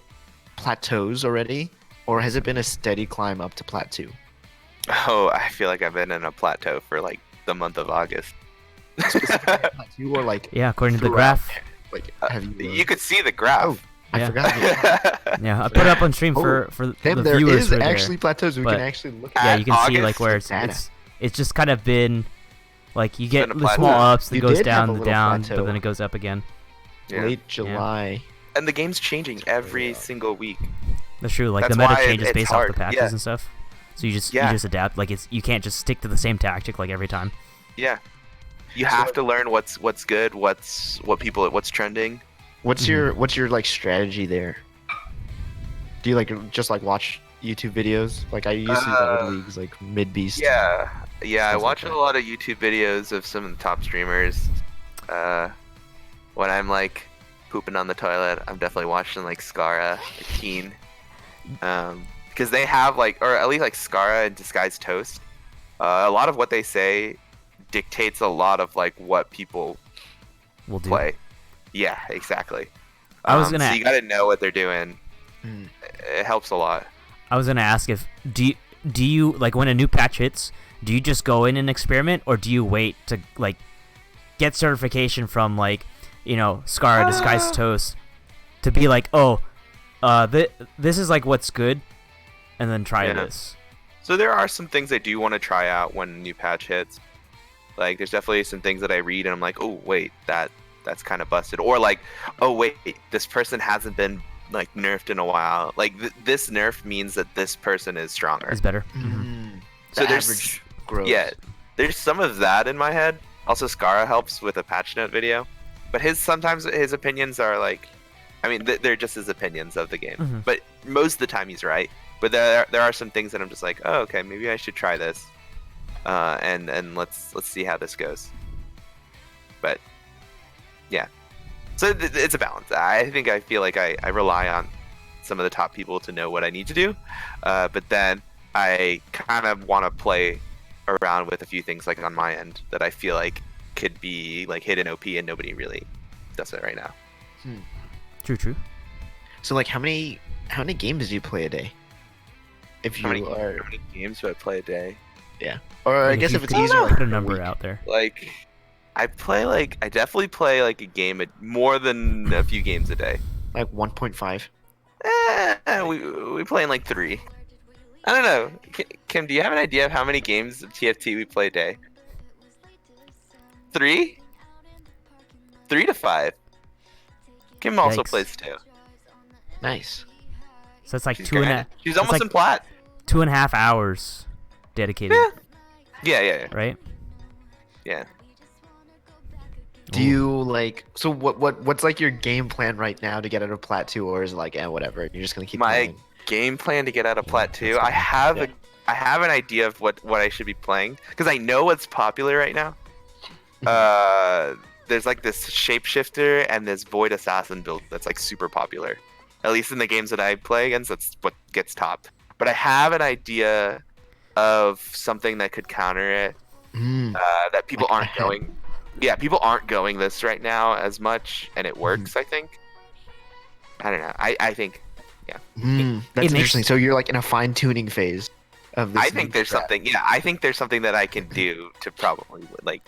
plateaus already, or has it been a steady climb up to plateau? Oh, I feel like I've been in a plateau for like the month of August. Plateau or like Yeah, according to the throughout? graph. Like have you? You could see the graph. Oh, I Yeah. forgot. Yeah, I put it up on stream Oh, for Tim, the there viewers is who are there. actually plateaus. We but- can actually look Yeah, at. you can see August like where data. it's just kind of been like you get been a the small plateau. ups, then You goes did have down, a the little down, plateau. but then it goes up again. Yeah. Late July. And the game's changing every single week. That's true. Like That's the meta why it- changes it's based off hard, the patches yeah. and stuff. So you Yeah. just adapt. Like you can't just stick to the same tactic like every time. Yeah. You have to learn what's good, what's trending. What's your like strategy there? Do you like just like watch YouTube videos? Like I used to do that with leagues, like Mid Beast. Yeah, I watch like a lot of YouTube videos of some of the top streamers. When I'm like pooping on the toilet, I'm definitely watching like Skara, Keen, because they have like, or at least like Skara and Disguised Toast. A lot of what they say dictates a lot of like what people Will do. play. Yeah, exactly. I was gonna. So you gotta know what they're doing. It helps a lot. I was gonna ask if do you like when a new patch hits, do you just go in and experiment, or do you wait to like get certification from like Scar Disguised Toast to be like, oh, this is like what's good, and then try this. So there are some things I do want to try out when a new patch hits. Like there's definitely some things that I read and I'm like, oh wait, that's kind of busted, or like, oh wait, this person hasn't been like nerfed in a while. Like this nerf means that this person is stronger. Is better. So there's growth. Yeah, there's some of that in my head. Also, Skara helps with a patch note video, but sometimes his opinions are like, I mean, they're just his opinions of the game. But most of the time he's right. But there are some things that I'm just like, oh, okay, maybe I should try this, and let's see how this goes. But yeah, so it's a balance. I feel like I rely on some of the top people to know what I need to do, but then I kind of want to play around with a few things like on my end that I feel like could be like hidden OP and nobody really does it right now. True. So like how many games do you play a day? If you How many games do I play a day? Yeah. Or I guess if it's easier, like put a number out there. Like I definitely play like a game more than a few games a day. like 1.5. We play in like 3. I don't know. Kim, do you have an idea of how many games of TFT we play a day? 3? 3 to 5. Kim also Yikes. plays 2. Nice. So it's like She's 2.5. She's almost in plat. 2.5 hours dedicated. Yeah. Right. Yeah. Do you like so what's like your game plan right now to get out of plat 2, or is it like whatever, you're just gonna keep My playing? game plan to get out of plat 2. I have an idea of what I should be playing because I know what's popular right now. There's like this shapeshifter and this void assassin build that's like super popular. At least in the games that I play against, that's what gets topped. But I have an idea of something that could counter it. That people Like aren't going. Yeah, people aren't going this right now as much, and it works. I think. I don't know. I think. Yeah. That's interesting. So you're like in a fine tuning phase of this. I think there's something. Yeah, I think there's something that I can do to probably like.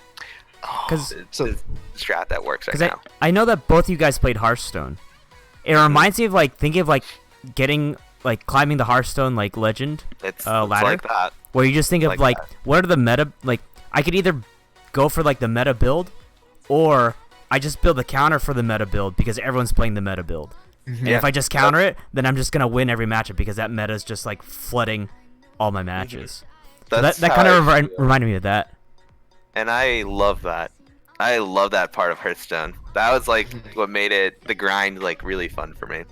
Because the strat that works right now. I know that both you guys played Hearthstone. It reminds me of like thinking of like getting like climbing the Hearthstone like legend It's ladder, like that. where you just think of like what are the meta, like I could either go for like the meta build, or I just build a counter for the meta build because everyone's playing the meta build. And if I just counter it, then I'm just gonna win every matchup because that meta is just like flooding all my matches. So that kind of reminded me of that. And I love that. I love that part of Hearthstone. That was like what made the grind like really fun for me.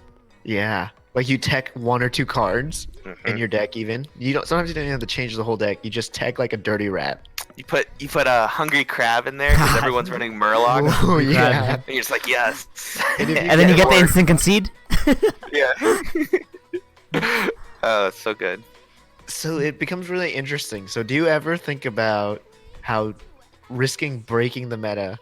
Yeah. Like you tech 1 or 2 cards in your deck even. Sometimes you don't even have to change the whole deck. You just tech like a dirty rat. You put a hungry crab in there because everyone's running Murloc. Oh yeah. And you're just like, yes. And then you get the instant concede. Yeah. Oh, it's so good. So it becomes really interesting. So do you ever think about how risking breaking the meta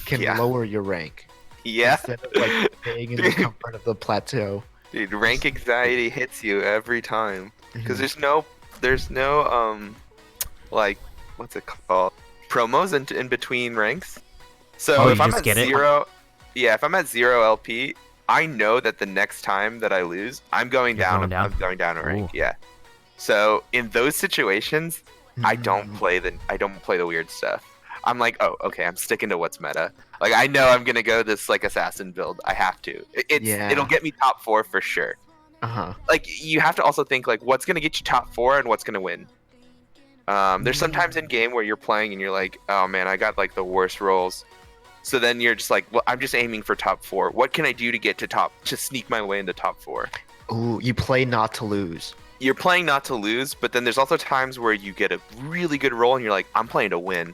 can lower your rank? Yeah. Instead of like staying in the comfort of the plateau. Dude, rank anxiety hits you every time because there's no like what's it called, promos in between ranks. So if I'm at 0, if I'm at 0 LP, I know that the next time that I lose, I'm going down. I'm going down a rank. Yeah. So in those situations, I don't play the weird stuff. I'm like, oh, okay, I'm sticking to what's meta. Like I know I'm gonna go this like assassin build. I have to. It'll get me top 4 for sure. Like you have to also think like what's gonna get you top 4 and what's gonna win. There's sometimes in game where you're playing and you're like, oh man, I got like the worst rolls. So then you're just like, well, I'm just aiming for top 4. What can I do to get to sneak my way into top 4? Ooh, you play not to lose. You're playing not to lose, but then there's also times where you get a really good roll and you're like, I'm playing to win.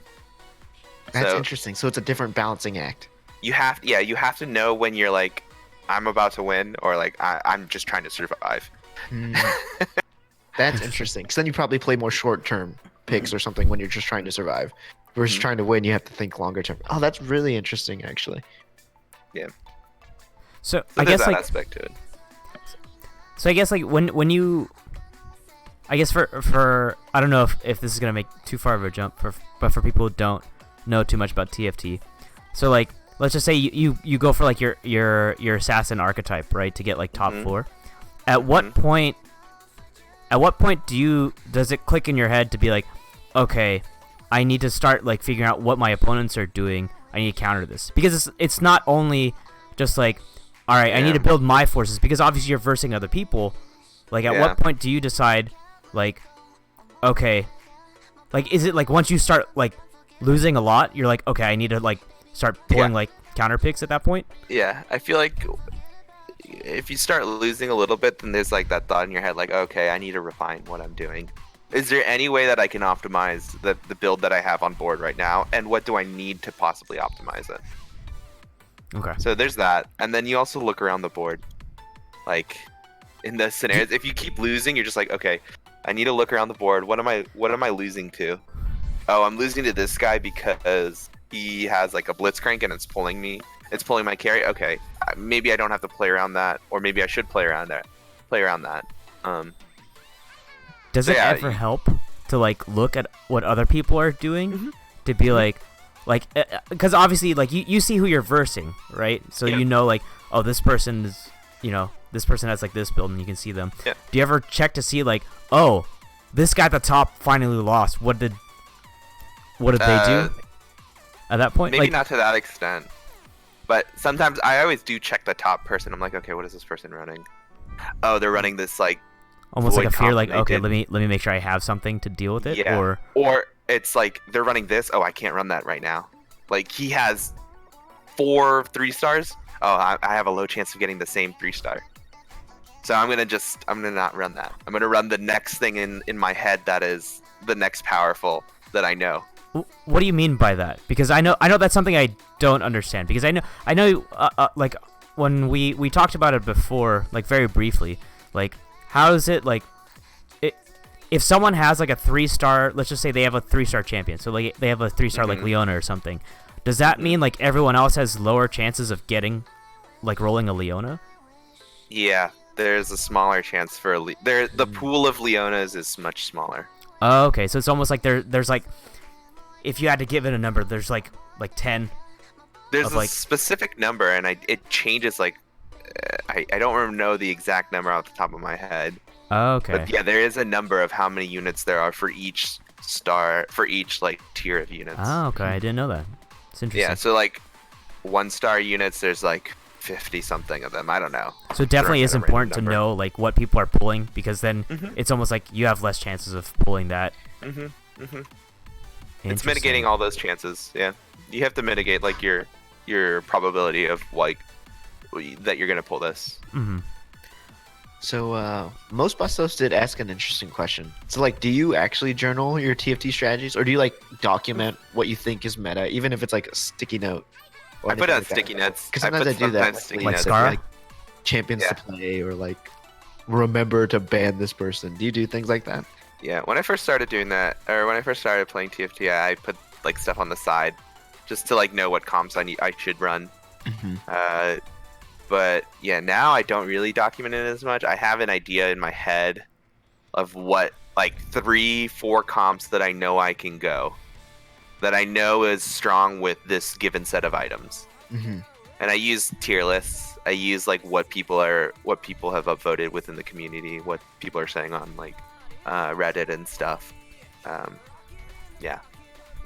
That's interesting. So it's a different balancing act. You have to know when you're like, I'm about to win, or like I'm just trying to survive. That's interesting. Because then you probably play more short-term picks or something when you're just trying to survive. Versus trying to win, you have to think longer term. Oh, that's really interesting, actually. Yeah. So I guess that like aspect to it. So I guess like when you, I guess for I don't know if this is gonna make too far of a jump, but for people who don't know too much about TFT, so like let's just say you go for like your assassin archetype, right, to get like top 4. At what point does it click in your head to be like, okay, I need to start like figuring out what my opponents are doing. I need to counter this, because it's not only just like, all right, I need to build my forces, because obviously you're versing other people. Like, at what point do you decide, like, okay, like, is it like once you start like losing a lot, you're like, okay, I need to like start pulling like counter picks at that point? Yeah, I feel like if you start losing a little bit, then there's like that thought in your head, like, okay, I need to refine what I'm doing. Is there any way that I can optimize the build that I have on board right now, and what do I need to possibly optimize it? Okay. So there's that, and then you also look around the board, like in the scenarios. If you keep losing, you're just like, okay, I need to look around the board. What am I losing to? Oh, I'm losing to this guy because he has like a blitzcrank and it's pulling me. It's pulling my carry. Okay, maybe I don't have to play around that, or maybe I should play around that. Does it ever help to like look at what other people are doing to be like, because obviously like you see who you're versing, right? So you know like, oh, this person is, this person has like this build, and you can see them. Yeah. Do you ever check to see like, oh, this guy at the top finally lost? What did they do at that point? Maybe like, not to that extent, but sometimes I always do check the top person. I'm like, okay, what is this person running? Oh, they're running this like almost like a fear, like, okay, complemented- let me make sure I have something to deal with it. Yeah. Or it's like they're running this. Oh, I can't run that right now. Like he has 4 3-stars. Oh, I have a low chance of getting the same 3-star. So I'm gonna not run that. I'm gonna run the next thing in my head that is the next powerful that I know. what do you mean by that? Because I know that's something I don't understand. Because I know like when we talked about it before, like very briefly, like how is it like if someone has like a 3-star, let's just say they have a 3-star champion, so like they have a 3-star like Leona or something, does that mean like everyone else has lower chances of getting like rolling a Leona? Yeah, there's a smaller chance for the pool of Leonas is much smaller. Oh, okay, so it's almost like there's like, if you had to give it a number, there's like 10. There's a like specific number, and it changes like I don't know the exact number off the top of my head. Oh, okay. But yeah, there is a number of how many units there are for each like tier of units. Oh, okay. I didn't know that. It's interesting. Yeah, so like 1-star units, there's like 50 something of them. I don't know. So it definitely is important to know like what people are pulling, because then it's almost like you have less chances of pulling that. It's mitigating all those chances. Yeah, you have to mitigate like your probability of like that you're gonna pull this. So most Bustos did ask an interesting question. So like, do you actually journal your TFT strategies, or do you like document what you think is meta, even if it's like a sticky note? I put on sticky notes. Because sometimes I do that. Sticky notes. Scara? Like champions to play, or like remember to ban this person. Do you do things like that? Yeah, when I first started doing that, or when I first started playing TFT, I put like stuff on the side just to like know what comps I should run. But yeah, now I don't really document it as much. I have an idea in my head of what like 3-4 comps that I know I can go, that I know is strong with this given set of items. And I use tier lists. I use like what people have upvoted within the community, what people are saying on like Reddit and stuff. Yeah.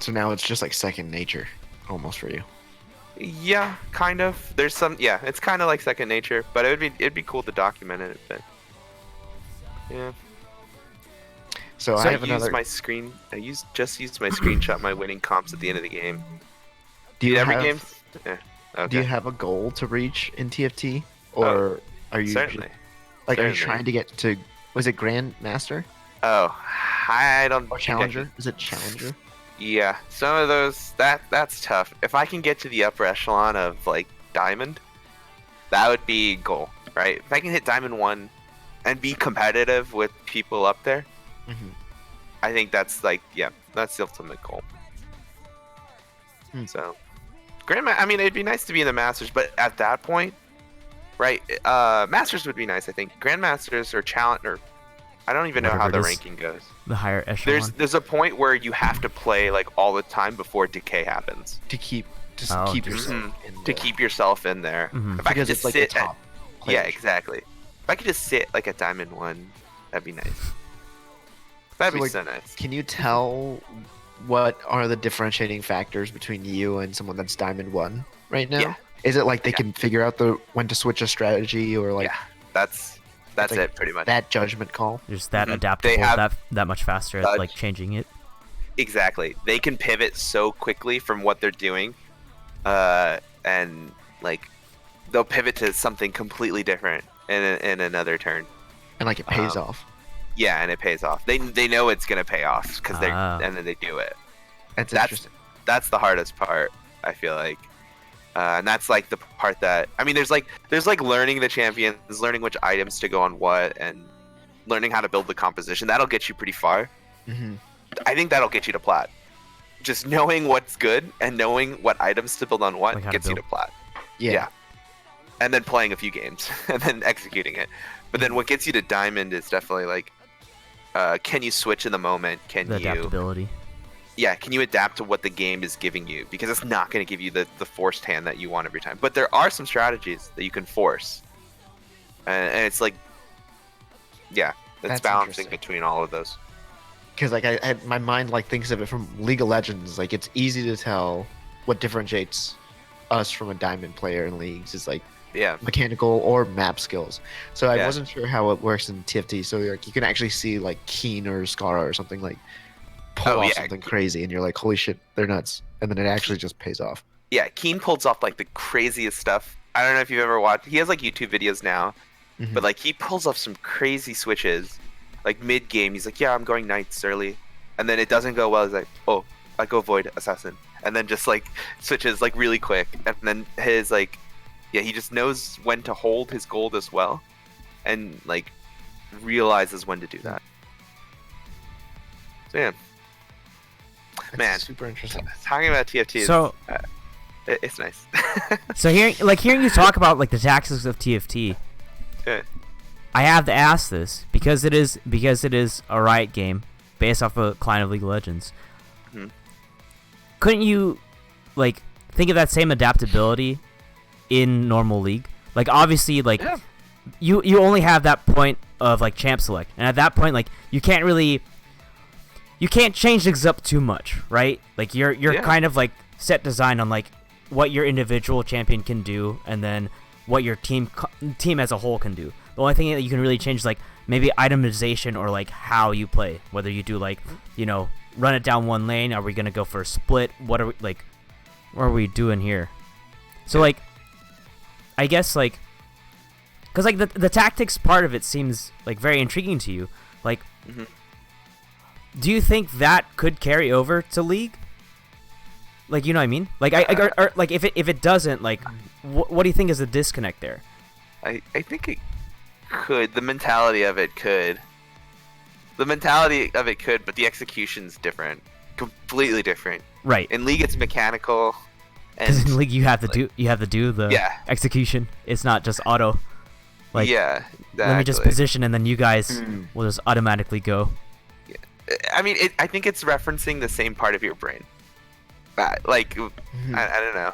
So now it's just like second nature, almost, for you. Yeah, kind of. There's some. Yeah, it's kind of like second nature, but it'd be cool to document it. But yeah. So So I have used another. my screen. Just used my screenshot my winning comps at the end of the game. Do you Every have game? Yeah. Okay. Do you have a goal to reach in TFT, Oh, or are you certainly. like are you Certainly. trying to get to? Was it Grandmaster Oh, I don't or think I Challenger? can- Is it Challenger? Yeah, some of those that's tough. If I can get to the upper echelon of like Diamond, that would be goal, right? If I can hit Diamond 1 and be competitive with people up there, Hmm. I think that's like that's the ultimate goal. Hmm. So, I mean, it'd be nice to be in the Masters, but at that point, right? Masters would be nice, I think. Grandmasters or Challenger, I don't even know Whatever how it the is. ranking goes. The higher echelon. There's a point where you have to play like all the time before decay happens To keep Oh, keep just- yourself in to there. keep yourself in there. Mhm. If I could because just it's like sit the top. yeah, players. exactly. If I could just sit like at Diamond 1, that'd be nice. That'd So, be like, so nice. Can you tell what are the differentiating factors between you and someone that's Diamond 1 right now? Yeah. Is it like they Yeah. can figure out when to switch a strategy, or like Yeah, that's like it pretty much. that judgment call? Just that Mhm. adaptable, They have that much faster at such- like changing it. Exactly. They can pivot so quickly from what they're doing, and like they'll pivot to something completely different in another turn. And like it pays off. Yeah, and it pays off. They know it's gonna pay off because they Ah. and then they do it. That's That's interesting. that's the hardest part. I feel like, and that's like the part that I mean. There's like learning the champions, learning which items to go on what, and learning how to build the composition. That'll get you pretty far. Hmm. I think that'll get you to plat. Just knowing what's good and knowing what items to build on what Like how to gets you to build. plat. Yeah. Yeah. And then playing a few games and then executing it. But then what gets you to diamond is definitely like, can you switch in the moment? Can The you? adaptability. Yeah, can you adapt to what the game is giving you? Because it's not going to give you the forced hand that you want every time. But there are some strategies that you can force, and it's like, yeah, it's That's balancing interesting. between all of those. Because like my mind like thinks of it from League of Legends. Like it's easy to tell what differentiates us from a diamond player in leagues is like Yeah, mechanical or map skills. So I Yeah. wasn't sure how it works in TFT. So like you can actually see like Keen or Scara or something like pull Oh, off yeah. something crazy, and you're like, holy shit, they're nuts, and then it actually just pays off. yeah. Keen pulls off like the craziest stuff. I don't know if you've ever watched. He has like YouTube videos now, Mhm. but like he pulls off some crazy switches, like mid game. He's like, yeah, I'm going knights early, and then it doesn't go well. He's like, oh, I go void assassin, and then just like switches like really quick, and then his like, yeah, he just knows when to hold his gold as well, and like realizes when to do that. So yeah, That's man. super interesting. talking about TFT is So it's nice. so hearing you talk about like the tactics of TFT, Yeah. I have to ask this because it is a Riot game based off a client of League of Legends. Mhm. Couldn't you like think of that same adaptability in normal League? Like obviously like Yeah. you only have that point of like champ select, and at that point like you can't change things up too much, right? Like you're Yeah. kind of like set design on like what your individual champion can do, and then what your team as a whole can do. The only thing that you can really change is like maybe itemization or like how you play. Whether you do like run it down one lane. Are we gonna go for a split? What are we doing here? So like, I guess like, cause like the tactics part of it seems like very intriguing to you. Like, Mhm. do you think that could carry over to League? Like, you know what I mean? Like, or like if it doesn't, like, what do you think is the disconnect there? I think it could. The mentality of it could. The mentality of it could, but the execution's different. Completely different. Right. In League, it's mechanical. Because And in League you have to do the Yeah. execution. It's not just auto. Like, yeah, let me just exactly. position and then you guys Mm. will just automatically go. I mean, I think it's referencing the same part of your brain. Like, Mhm. I don't know.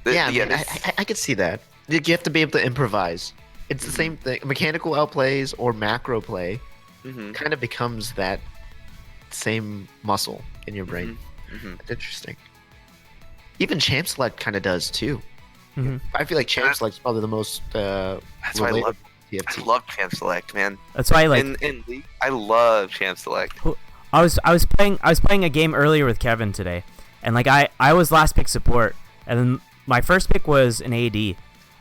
Yeah, I mean, there's- I could see that. You have to be able to improvise. It's the same thing. Mechanical outplays or macro play Mhm, kind of becomes that same muscle in your brain. mhm. That's interesting. Even champ select kind of does too. Mhm. I feel like champ select's probably the most That's why I related love. TFT. I love Champ Select, man. That's why like In League, I love Champ Select. I was playing a game earlier with Kevin today, and like I was last pick support, and then my first pick was an AD,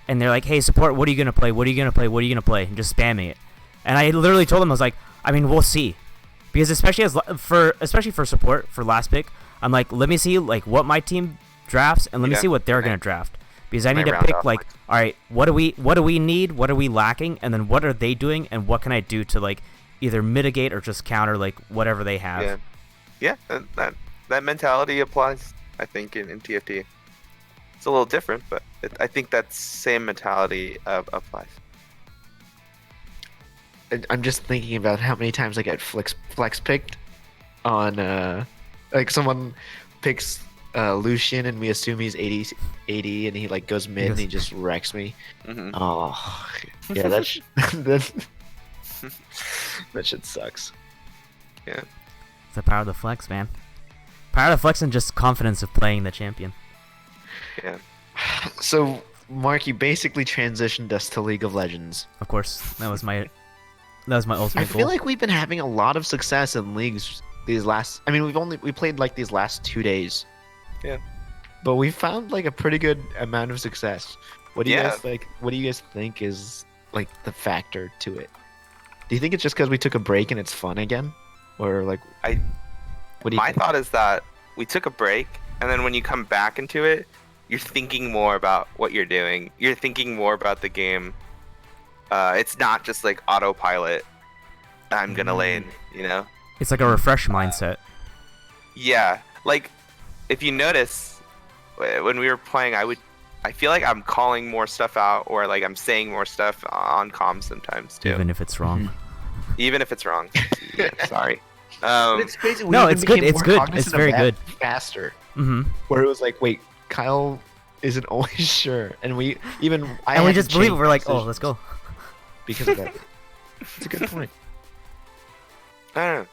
and they're like, hey support, what are you gonna play? What are you gonna play? What are you gonna play? And just spamming it, and I literally told them, I was like, I mean, we'll see, because especially for support for last pick, I'm like, let me see like what my team drafts, and let me see what they're gonna draft. Because I need to pick like, all right, what do we need? What are we lacking? And then what are they doing? And what can I do to like either mitigate or just counter like whatever they have? Yeah. That mentality applies. I think in TFT, it's a little different, but I think that same mentality applies. I'm just thinking about how many times I get flex picked on like someone picks Lucian and we assume he's 80 and he like goes mid and he just wrecks me. Mm-hmm. Oh yeah, that shit sucks. Yeah, It's the power of the flex, man. Power of the flex and just confidence of playing the champion. yeah. So Mark, you basically transitioned us to League of Legends. Of course, that was my ultimate I goal. feel like we've been having a lot of success in leagues these last. I mean, we played like these last 2 days. Yeah. But we found like a pretty good amount of success. What do you Yeah. guys like? What do you guys think is like the factor to it? Do you think it's just because we took a break and it's fun again, or like what do you My think? thought is that we took a break, and then when you come back into it, you're thinking more about what you're doing. You're thinking more about the game. It's not just like autopilot. I'm gonna lane, you know? It's like a refresh mindset. Yeah, like if you notice, when we were playing, I feel like I'm calling more stuff out, or like I'm saying more stuff on comms sometimes too, Even if it's wrong. even if it's wrong. Yeah, sorry. But it's crazy. We No, even it's good, became it's more good, cognizant it's of very that good. Faster, Mm-hmm. where it was like, wait, Kyle isn't always sure, and we even I And we had to just believe it. change We're like, oh, decisions let's go. because of that. It's a good point. I don't know.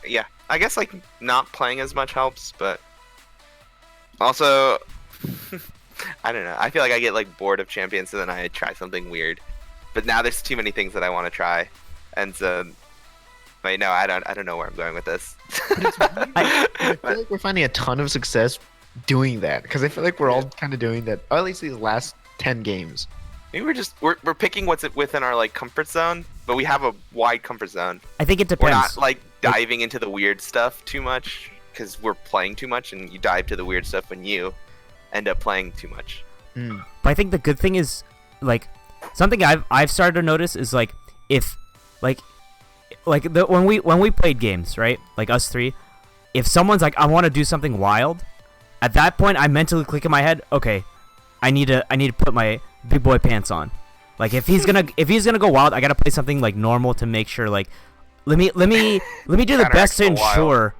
Yeah, I guess like not playing as much helps, but also I don't know. I feel like I get like bored of champions, so then I try something weird. But now there's too many things that I want to try, and so wait, no, I don't know where I'm going with this. I feel like we're finding a ton of success doing that because I feel like we're all kind of doing that, or at least these last 10 games. Maybe we're picking what's within our like comfort zone, but we have a wide comfort zone. I think it We're depends. not like diving into the weird stuff too much because we're playing too much, and you dive to the weird stuff when you end up playing too much. Mm. But I think the good thing is like something I've started to notice is like if like when we played games, right? Like us three, if someone's like, I want to do something wild, at that point I mentally click in my head, okay, I need to put my big boy pants on. Like if he's gonna go wild, I gotta play something like normal to make sure like let me do the best to Counteract the wild. ensure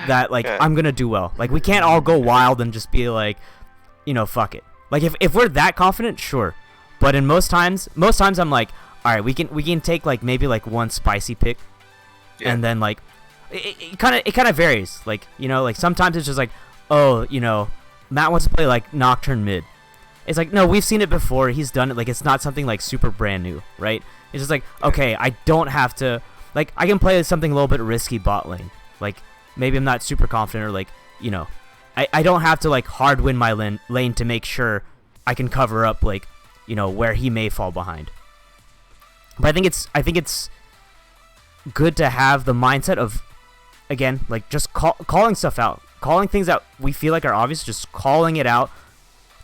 that like Yeah. I'm gonna do well. Like we can't all go wild and just be like, you know, fuck it. Like if we're that confident, sure. But in most times I'm like, all right, we can take like maybe like one spicy pick, Yeah. and then like it kind of varies. Like, you know, like sometimes it's just like, oh, you know, Matt wants to play like Nocturne mid. It's like, no, we've seen it before. He's done it. Like, it's not something like super brand new, right? It's just like, okay, I don't have to, like, I can play something a little bit risky bot lane. Like, maybe I'm not super confident, or like, you know, I don't have to like hard win my lane to make sure I can cover up like, you know, where he may fall behind. But I think it's good to have the mindset of, again, like just calling stuff out, calling things that we feel like are obvious, just calling it out,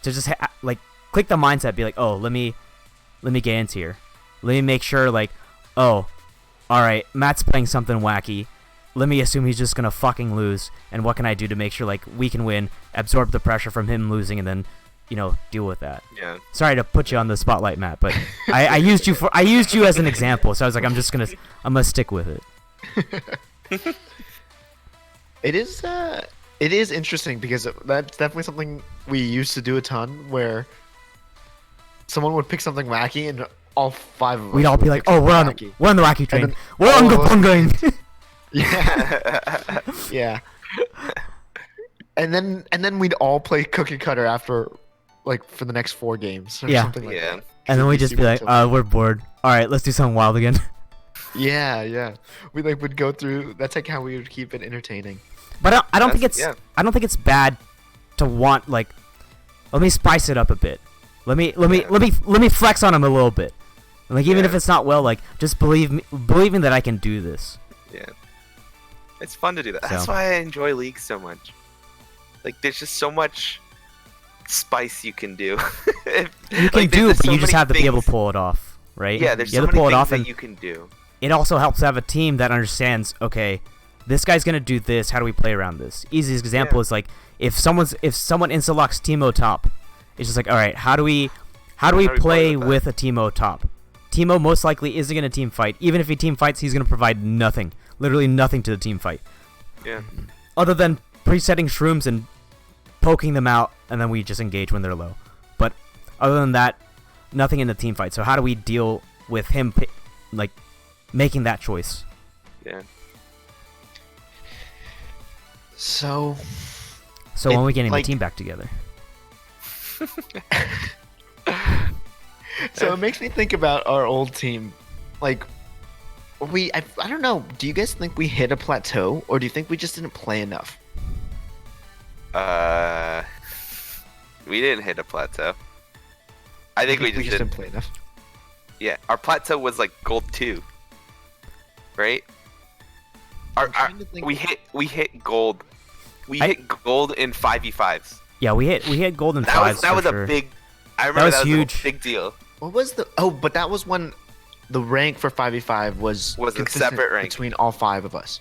to just like click the mindset, be like, oh, let me get into here, let me make sure like, oh, all right, Matt's playing something wacky, let me assume he's just gonna fucking lose, and what can I do to make sure like we can win, absorb the pressure from him losing, and then, you know, deal with that. Yeah. Sorry to put you on the spotlight, Matt, but I used you as an example, so I was like, I'm gonna stick with it. It is interesting because that's definitely something we used to do a ton, where someone would pick something wacky and all five of us We'd all would be like, pick oh, something we're on the wacky And train, then we're on all of us- Gopunging. Yeah, yeah. And then we'd all play cookie cutter after, like, for the next 4 games or Yeah. something like Yeah. that. And then it'd we be just be super like, tilting. we're bored. All right, let's do something wild again. Yeah. We like would go through. That's like how we would keep it entertaining. But I don't think it's Yeah. I don't think it's bad to want like, let me spice it up a bit. Let me flex on him a little bit. Like even if Yeah. it's not well, like just believing that I can do this. Yeah. It's fun to do that. That's So. why I enjoy League so much. Like, there's just so much spice you can do. You can do, but you just have to be able to pull. pull it off, right? Yeah, there's you so have to many pull it things off, that and you can do. it also helps to have a team that understands. Okay, this guy's gonna do this. How do we play around this? Easiest example Yeah. is like if someone insta-locks Teemo top, it's just like, all right, how do we play with a Teemo top? Teemo most likely isn't gonna team fight. Even if he team fights, he's gonna provide nothing, literally nothing to the team fight, Yeah. other than presetting shrooms and poking them out, and then we just engage when they're low. But other than that, nothing in the team fight. So how do we deal with him, like, making that choice? Yeah. So So when It- we getting like- the team back together? it makes me think about our old team. Like I don't know. Do you guys think we hit a plateau, or do you think we just didn't play enough? We didn't hit a plateau. I think we just didn't didn't. play enough. Yeah, our plateau was like gold 2, right? I'm trying to think- We hit gold. We I- hit gold in 5v5s. Yeah, we hit golden That fives. was for a sure. big. I remember was that was huge. a big deal. What was the? Oh, but that was when the rank for 5v5 was Was a consistent separate rank. between all 5 of us.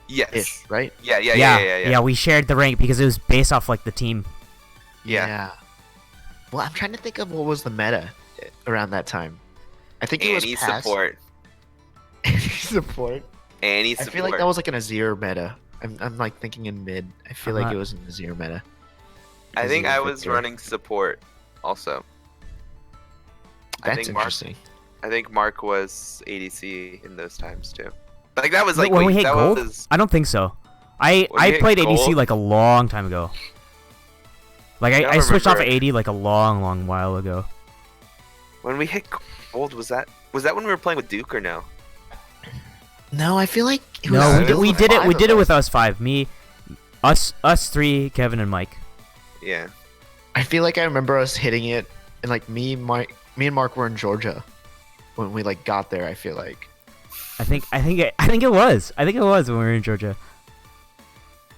Yes. Ish, right? Yeah. We shared the rank because it was based off like the team. Yeah. Well, I'm trying to think of what was the meta around that time. I think it was Annie past support. support. Annie I support. feel like that was like an Azir meta. I'm like thinking in mid. I feel I'm like not- it was an Azir meta. I think Azir I was Victor. running support also. I That's think Mark, interesting. I think Mark was ADC in those times too. Like that was like when we wait, hit that gold, was I don't think so. I When we hit played ADC gold? like a long time ago. Like I don't I switched off of remember. AD like a long while ago. when we hit gold. Was that when we were playing with Duke or no? No, I feel like it No, was we did, still we the did it. 5 We of did it with us. us five. Us three, Kevin and Mike. Yeah. I feel like I remember us hitting it, and like me and Mark were in Georgia when we like got there. I feel like. I think it was. I think it was when we were in Georgia.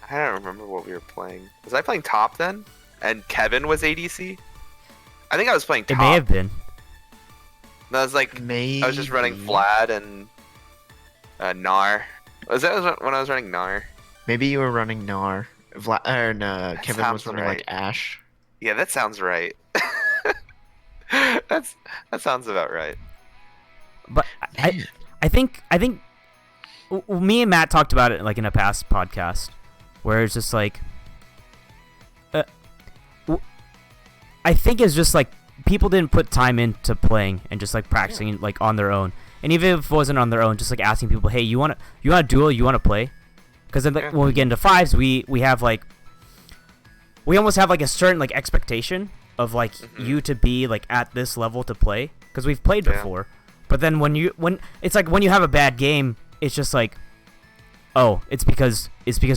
I don't remember what we were playing. Was I playing top then? And Kevin was ADC? I think I was playing top. It may have been. No, I was like Maybe. I was just running Vlad and Gnar. Was that when I was running Gnar? Maybe you were running Gnar. Kevin was sounds running right. like Ash. Yeah, that sounds right. that sounds about right. But I think me and Matt talked about it like in a past podcast, where it's just like, I think it's just like people didn't put time into playing and just like practicing like on their own, and even if it wasn't on their own, just like asking people, hey, you want to duel, you want to play, because then like, Yeah. when we get into fives, we have like, we almost have like a certain like expectation of like you to be like at this level to play, because we've played Yeah. before. But then when you have a bad game, it's just like, oh, it's because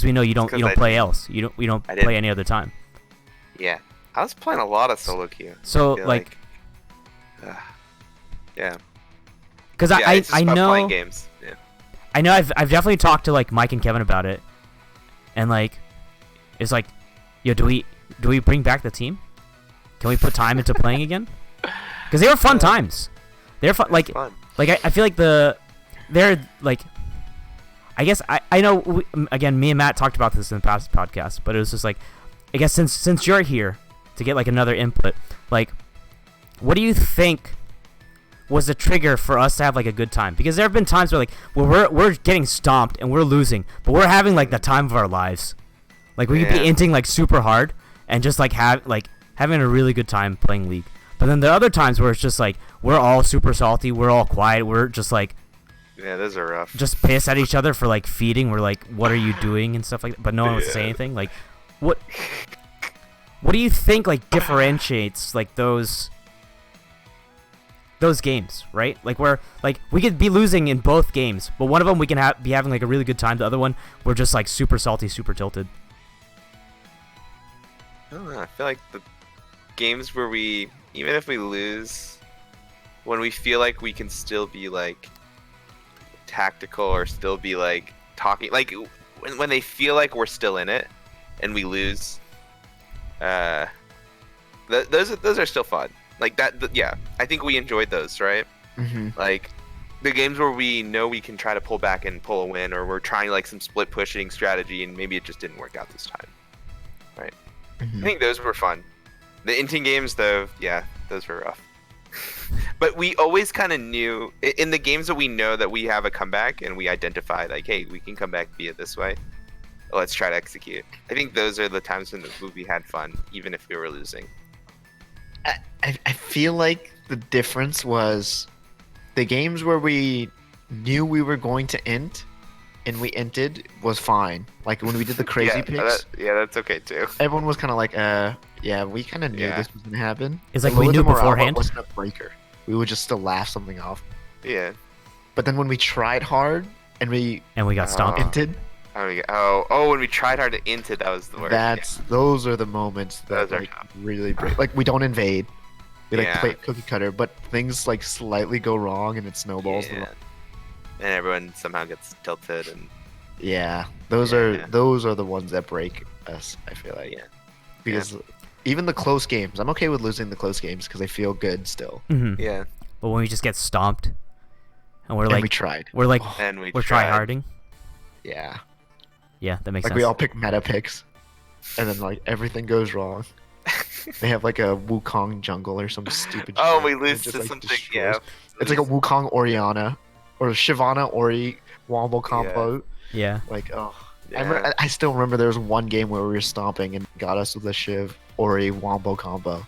we know you don't 'cause I play didn't- else. You don't I didn't. play any other time. Yeah, I was playing a lot of solo queue. So I feel like, yeah, because yeah. It's just I about know playing games. Yeah, I know I've definitely talked to like Mike and Kevin about it, and like, it's like, yo, do we bring back the team? Can we put time into playing again? Because they were fun times. They're fun. Like, it's fun. I feel like they're like, I guess I know again, me and Matt talked about this in the past podcast, but it was just like, I guess since you're here to get like another input, like, what do you think was the trigger for us to have like a good time? Because there have been times where like we're getting stomped and we're losing, but we're having like the time of our lives. Like we could be Yeah. inting like super hard and just like having a really good time playing League. But then there are other times where it's just like we're all super salty, we're all quiet, we're just like Yeah, those are rough. just pissed at each other for like feeding. We're like, what are you doing and stuff like that. But no one wants to say Yeah. anything. Like, what do you think like differentiates like those those games, right? Like where like we could be losing in both games, but one of them we can be having like a really good time. The other one we're just like super salty, super tilted. I don't know. I feel like the games where we, even if we lose, when we feel like we can still be like tactical or still be like talking, like when they feel like we're still in it and we lose, those are still fun. Like that, yeah. I think we enjoyed those, right? Mm-hmm. Like the games where we know we can try to pull back and pull a win, or we're trying like some split pushing strategy and maybe it just didn't work out this time, right? Mm-hmm. I think those were fun. The Inting games, though, yeah, those were rough. But we always kind of knew in the games that we know that we have a comeback and we identify like, hey, we can come back via this way. Let's try to execute. I think those are the times when the movie had fun, even if we were losing. I feel like the difference was the games where we knew we were going to int and we inted was fine. Like when we did the crazy picks, that's okay too. everyone was kind of like, yeah, we kind of knew this was gonna happen. It's like And we Lilith knew and Morale beforehand. wasn't a breaker. We would just still laugh something off. Yeah. But then when we tried hard and we got stomped. inted, When we tried hard to int it, that was the worst. those are the moments that Those are like tough. really break. Like we don't invade. We like Yeah. play cookie cutter, but things like slightly go wrong and it snowballs. Yeah. And everyone somehow gets tilted and Yeah, those are the ones that break us. I feel like because even the close games, I'm okay with losing the close games because they feel good still. Mm-hmm. yeah. But when we just get stomped, and we're And like, we tried. we're like, And we we're tried. try-harding. Yeah, Yeah, that makes like sense. we all pick meta picks, and then like everything goes wrong. They have like a Wukong jungle or some stupid. Oh, shit, we and lose it just, to like, something. destroys. Yeah. It's like a Wukong Oriana or Shyvana Ori Wombo combo. Yeah. Like Yeah. I still remember there was one game where we were stomping and got us with a Shiv Ori Wombo combo,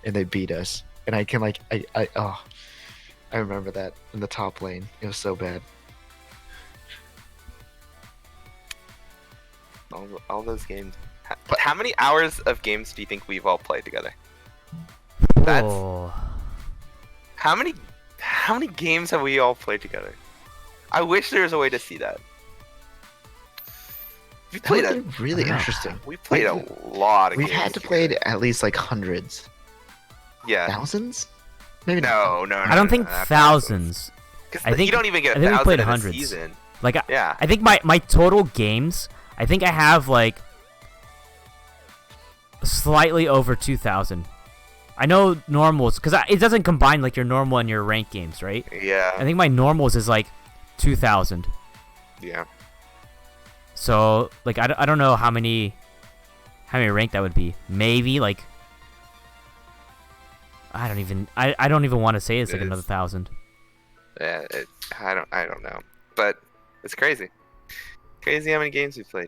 and they beat us. And I can like I remember that in the top lane. It was so bad. All those games. How many hours of games do you think we've all played together? That's- Oh. How many games have we all played together? I wish there was a way to see that. We That played would be really Yeah. interesting. We played a lot of We've games. had to play it at least like hundreds, Yeah. thousands, maybe not. No. I don't think not thousands. I 'Cause think- you don't even get I a think we thousand played in a hundreds. season. Like, Yeah. I think my total games, I think I have like slightly over 2,000. I know normals because it doesn't combine like your normal and your ranked games, right? Yeah. I think my normals is like 2,000. Yeah. So like I don't know how many ranked that would be. Maybe like I don't even want to say it's like It another is. 1,000. Yeah. I don't know. But it's crazy. Crazy how many games we played.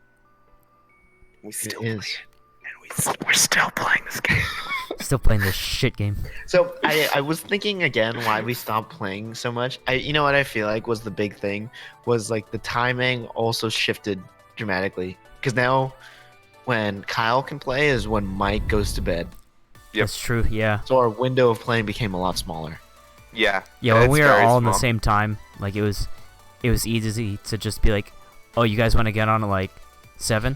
We still play is. it. And we're still playing this game. Still playing this shit game. So I was thinking again why we stopped playing so much. You know what I feel like was the big thing was like the timing also shifted dramatically because now when Kyle can play is when Mike goes to bed. Yep. That's true. Yeah. So our window of playing became a lot smaller. Yeah. Yeah. When it's we were very all in the small. same time, like it was easy to just be like, oh, you guys want to get on at like 7?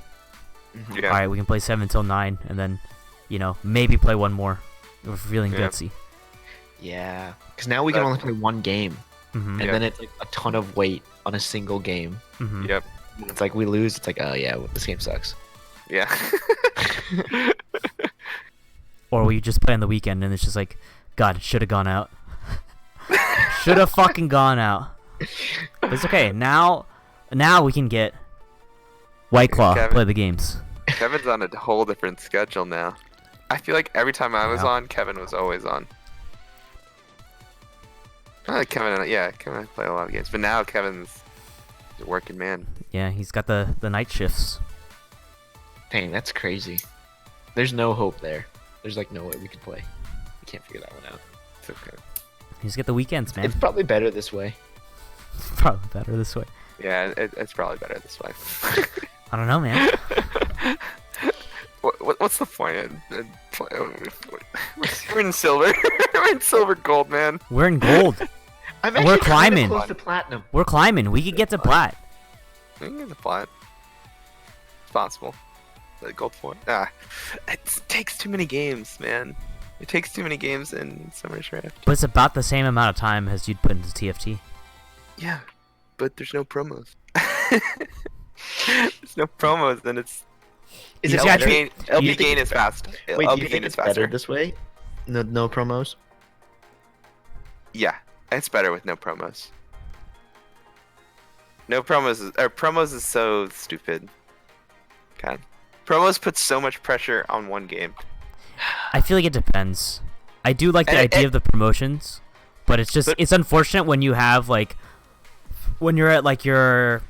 Yeah. All right, we can play 7 till 9, and then, maybe play one more. If we're feeling Yeah. gutsy. Yeah, because now we can only play one game, Mm-hmm. and Yeah. then it's like a ton of weight on a single game. Mm-hmm. Yep. And it's like we lose. It's like, oh yeah, this game sucks. Yeah. Or we just play on the weekend, and it's just like, God, should have gone out. Should have fucking gone out. But it's okay. Now we can get White Claw, Kevin. play the games. Kevin's on a whole different schedule now. I feel like every time I was Yeah. on, Kevin was always on. I like Kevin and I play a lot of games, but now Kevin's a working man. Yeah, he's got the night shifts. Dang, that's crazy. There's no hope there. There's like no way we could play. We can't figure that one out. It's okay. He's got the weekends, man. It's probably better this way. Probably better this way. Yeah, it's probably better this way. I don't know, man. what what's the point? We're in silver. We're in silver gold, man. We're in gold. I'm We're actually kinda climbing. close to platinum. We're climbing. We could get to plat. I think it's a plot. It's possible. The gold for it takes too many games, man. It takes too many games in Summer's Rift. But it's about the same amount of time as you'd put into TFT. Yeah, but there's no promos. There's no promos, then it's. Is You it got better? gain, Do you LP think gain it's is fast. Wait, do LP you gain think is it's better faster. this way? No promos. Yeah, it's better with no promos. No promos promos is so stupid. God. Promos put so much pressure on one game. I feel like it depends. I do like the idea of the promotions, but it's just it's unfortunate when you have like when you're at like your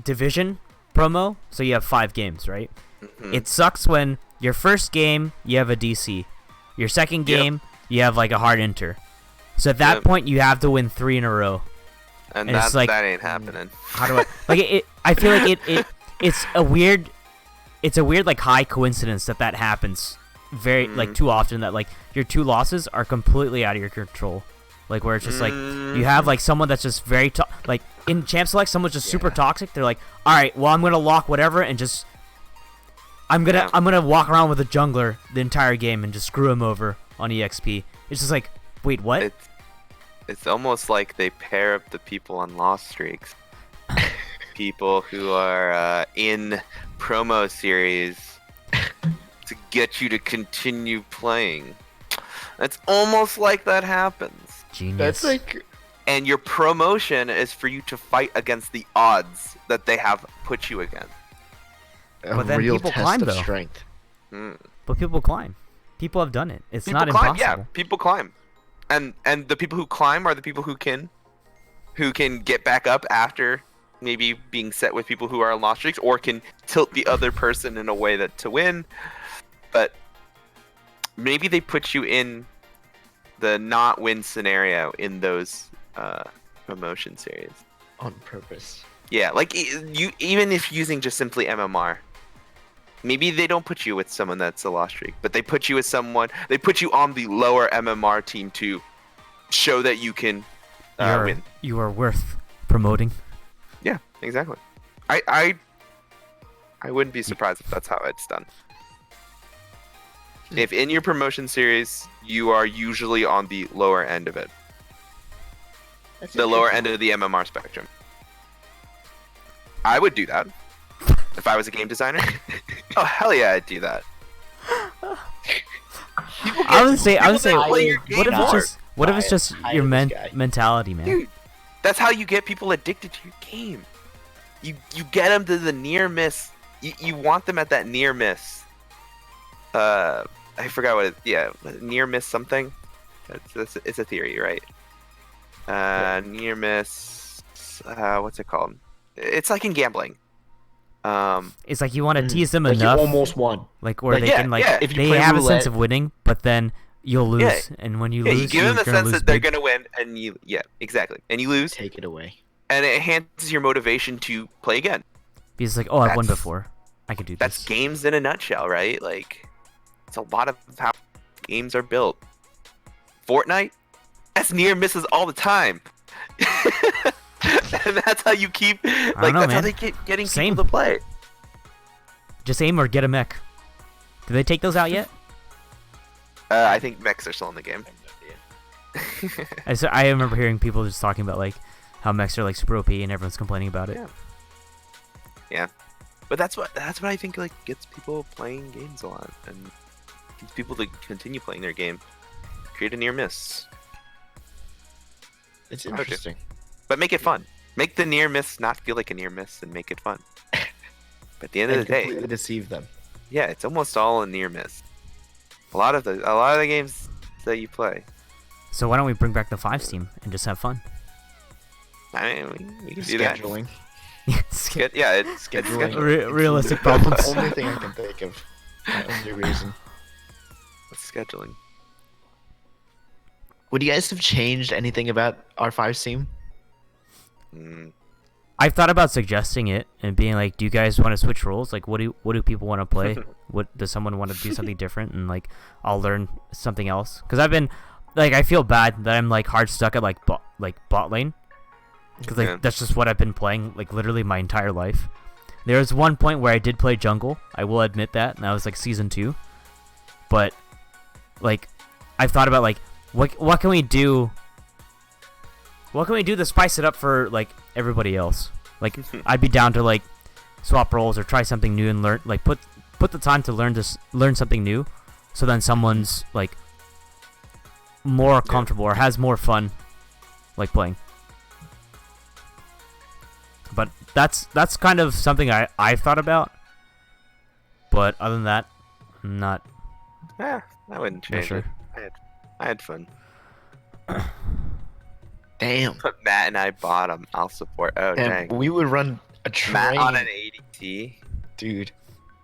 division promo, so you have 5 games, right? Mhm. It sucks when your first game you have a DC, your second game you have like a hard enter. So at that Yep. point you have to win 3 in a row. And it's like- that ain't happening. How do I like it? I feel like it's a weird like high coincidence that happens very like too often, that like your 2 losses are completely out of your control, like where it's just like you have like someone that's just very like in champ select someone's just super toxic. They're like, all right, well I'm gonna lock whatever and just I'm gonna walk around with a jungler the entire game and just screw him over on EXP. It's just like, wait, what? It's almost like they pair up the people on loss streaks. People who are in promo series to get you to continue playing. It's almost like that happens. Genius. That's like And your promotion is for you to fight against the odds that they have put you against. a But then real people test climb, of though. strength. But people climb. People have done it. It's People not climb, impossible. yeah. People climb, and the people who climb are the people who can get back up after maybe being set with people who are on loss streaks, or can tilt the other person in a way that to win. But maybe they put you in the not win scenario in those promotion series. On purpose. Yeah, like you even if using just simply MMR. Maybe they don't put you with someone that's a loss streak, but they put you with someone. They put you on the lower MMR team to show that you can win. You are worth promoting. Yeah, exactly. I wouldn't be surprised if that's how it's done. If in your promotion series you are usually on the lower end of it, the lower end of the MMR spectrum, I would do that if I was a game designer. Oh hell yeah, I'd do that. I would say, play your what if game it's hard. just, what if it's just Hire your this guy. mentality, man? Dude, that's how you get people addicted to your game. You get them to the near miss. You want them at that near miss. I forgot what it. Yeah, near miss something. It's a theory, right? Near miss. What's it called? It's like in gambling. It's like you want to tease them Like you enough, almost won. like where like, they yeah, can like yeah. If you they play have a roulette- sense of winning, but then you'll lose, Yeah. and when you Yeah, lose, you give them you're the gonna sense lose that they're big. gonna win, and you. Yeah, exactly. And you lose, Take it away. and it enhances your motivation to play again. Because like, oh, I've won That's- before, I could do That's this. games in a nutshell, right? Like, it's a lot of how games are built. Fortnite, that's near misses all the time. And that's how you keep, like, know, that's how man. they keep getting Same. people to play. Just aim or get a mech. Did they take those out yet? I think mechs are still in the game. I remember hearing people just talking about like how mechs are like super OP and everyone's complaining about it. Yeah. Yeah, but that's what I think like gets people playing games a lot and gets people to continue playing their game. Create a near miss, It's interesting. but make it fun. Make the near miss not feel like a near miss and make it fun. But at the end of And the day, completely deceive them. yeah, it's almost all a near miss. A lot of the games that you play. So why don't we bring back the 5 team and just have fun? I mean, we can do that. Scheduling. Yeah, it's Scheduling. scheduling. Realistic The problems. only thing I can think of. The only reason. It's scheduling. Would you guys have changed anything about our 5 team? I've thought about suggesting it and being like, do you guys want to switch roles? Like, what do people want to play? What does someone want to do something different? And like, I'll learn something else. Because I've been like, I feel bad that I'm like hard stuck at like bot lane. Because like that's just what I've been playing like literally my entire life. There was one point where I did play jungle. I will admit that, and that was like season 2. But like, I've thought about like, what can we do? What can we do to spice it up for like everybody else? Like, I'd be down to like swap roles or try something new and learn, like put the time to learn something new, so then someone's like more comfortable or has more fun like playing. But that's kind of something I've thought about. But other than that, I'm not. Yeah, I wouldn't change sure. it. I had fun. Damn. Put Matt and I bottom. I'll support. Oh Damn, dang. we would run a train. Matt on an ADT. Dude.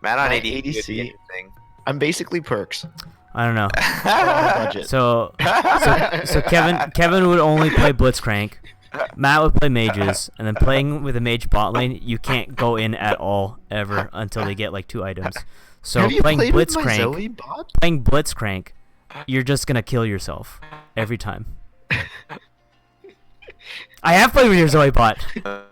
Matt on Matt ADT. Would be ADC. interesting. I'm basically Perks. I don't know. Budget. So Kevin would only play Blitzcrank. Matt would play mages, and then playing with a mage bot lane, you can't go in at all ever until they get like 2 items. So Have you playing played with my Blitzcrank, Zoe bot? playing Blitzcrank, you're just gonna kill yourself every time. I have played with your Zoe bot, but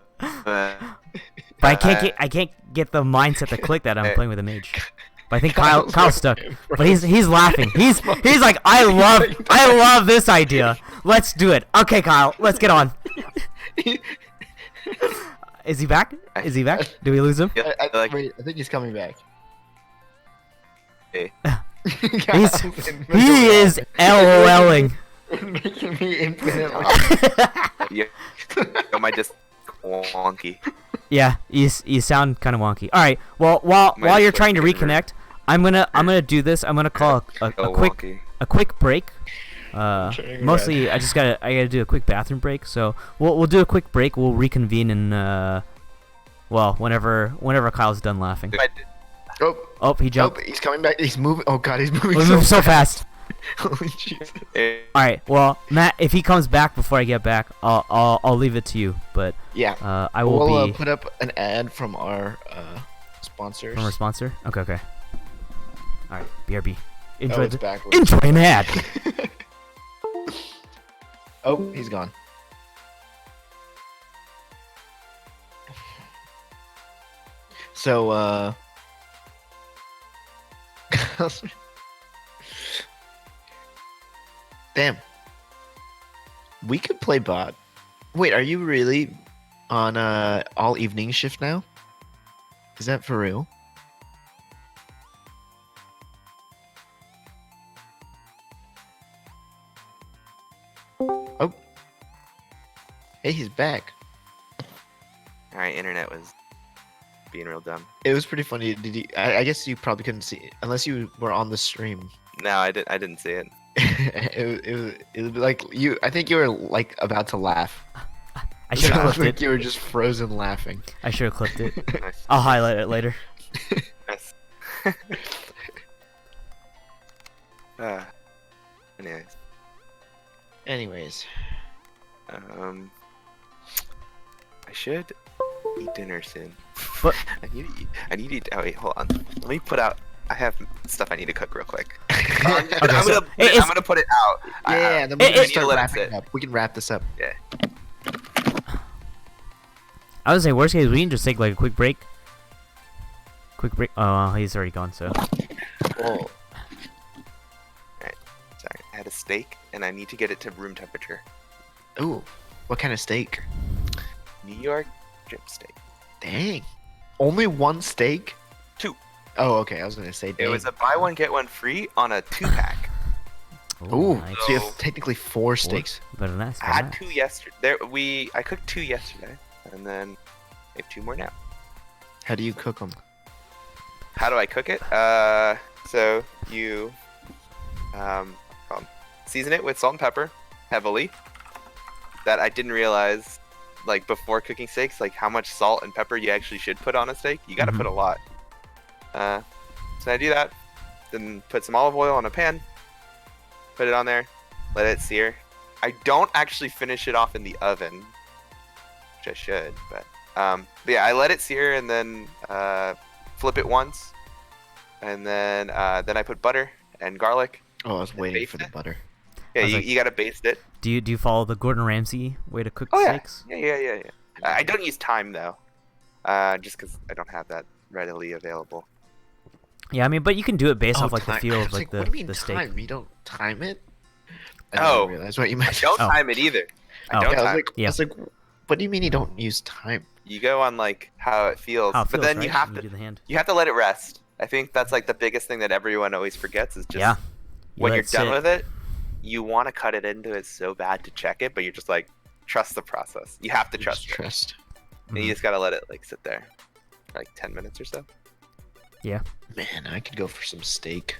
I can't get the mindset to click that I'm playing with a mage. But I think Kyle's stuck. But he's laughing. He's like, I love this idea. Let's do it. Okay, Kyle, let's get on. Is he back? Is he back? Do we lose him? Wait, I think he's coming back. Hey. He is LOLing. Making me infinitely. Yeah. Am I just wonky? Yeah, you sound kind of wonky. All right. Well, while you're trying to reconnect, I'm gonna do this. I'm gonna call a quick break. Mostly, I gotta do a quick bathroom break. So we'll do a quick break. We'll reconvene in whenever Kyle's done laughing. Oh, he jumped. Oh, he's coming back. He's moving. Oh god, he's moving. We're moving so fast. Holy Jesus. All right. Well, Matt, if he comes back before I get back, I'll leave it to you. But yeah, I will we'll put up an ad from our sponsors. From our sponsor. Okay. All right. BRB. Enjoy Enjoy an ad. Oh, he's gone. So damn. We could play bot. Wait, are you really on all evening shift now? Is that for real? Oh. Hey, he's back. Alright, internet was being real dumb. It was pretty funny. Did you? I guess you probably couldn't see it, unless you were on the stream. No, I didn't see it. it was like you. I think you were like about to laugh. I should have clipped like it. You were just frozen laughing. I should have clipped it. Nice. I'll highlight it later. Nice. Anyways. Anyways. I should eat dinner soon. But I need to eat. Oh wait, hold on. Let me put out. I have stuff I need to cook real quick. Okay, I'm so gonna put it out. Yeah, then we I can need to start let it wrapping sit. it up. We can wrap this up. Yeah. I was saying, worst case, we can just take like a quick break. Oh, he's already gone. So. Whoa. Sorry, I had a steak and I need to get it to room temperature. Ooh, what kind of steak? New York strip steak. Dang. Only one steak? 2. Oh, okay. I was gonna say. Dang. It was a buy one get one free on a 2-pack. Ooh, nice. so you have technically 4 steaks. Very nice. I had 2 yesterday. I cooked 2 yesterday, and then I have 2 more now. How do you cook them? How do I cook it? So you season it with salt and pepper heavily. That I didn't realize, like before cooking steaks, like how much salt and pepper you actually should put on a steak. You got to put a lot. So I do that. Then put some olive oil on a pan. Put it on there. Let it sear. I don't actually finish it off in the oven, which I should, but But yeah, I let it sear and then flip it once, and then I put butter and garlic. Oh, I was And waiting baste for the it. butter. Yeah, I was like- you gotta baste it. Do you follow the Gordon Ramsay way to cook Oh yeah, steaks? yeah. I don't use thyme though, just because I don't have that readily available. Yeah, I mean, but you can do it based off like time. the feel I of was like what do you mean the steak. time? You don't time it? I Oh. didn't realize what you meant. Don't Oh. time it either. I Oh. don't Yeah, I was time. like, Yeah. I was like, what do you mean you don't use time? You go on like how it feels, How it but feels, then right? you have When to do the hand. let it rest. I think that's like the biggest thing that everyone always forgets is just Yeah. You when let you're it done sit. with it, you want to cut it into it so bad to check it, but you're just like trust the process. You have to You trust just it. trust. And you just gotta let it like sit there for like 10 minutes or so. Man, I could go for some steak.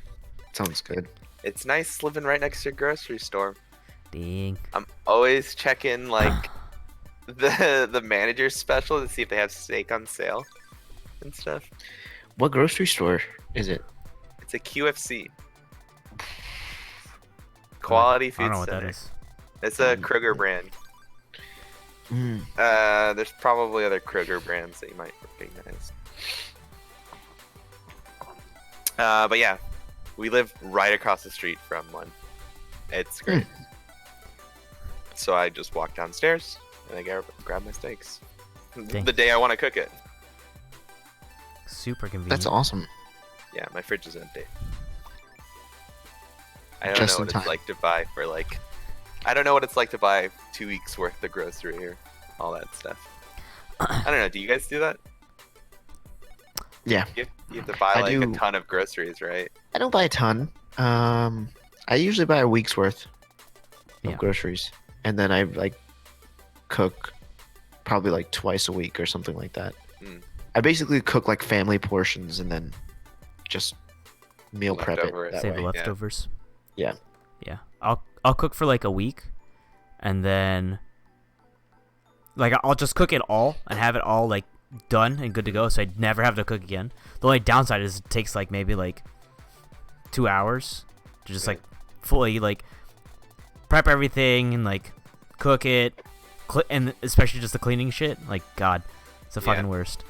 Sounds good. It's nice living right next to a grocery store. Dang. I'm always checking like the manager's special to see if they have steak on sale and stuff. What grocery store is it? It's a QFC. Quality I Food don't know what Center. that is. It's a Kroger brand. There's probably other Kroger brands that you might recognize. But yeah, we live right across the street from one. It's great. So I just walk downstairs and I grab my steaks. Dang. The day I want to cook it. Super convenient. That's awesome. Yeah, my fridge is empty. I don't Just know in what it's time. like to buy for like. I don't know what it's like to buy 2 weeks worth of grocery or all that stuff. I don't know. Do you guys do that? Yeah. You have to buy I like do. a ton of groceries, right? I don't buy a ton. I usually buy a week's worth of Yeah. groceries, and then I like cook probably like twice a week or something like that. Mm. I basically cook like family portions and then just meal prep it Leftover it. that Save way. the leftovers. Yeah. Yeah. I'll cook for like a week, and then like I'll just cook it all and have it all like done and good to go, so I never have to cook again. The only downside is it takes like maybe like 2 hours to just like fully like prep everything and like cook it, and especially just the cleaning shit. Like God, it's the fucking worst.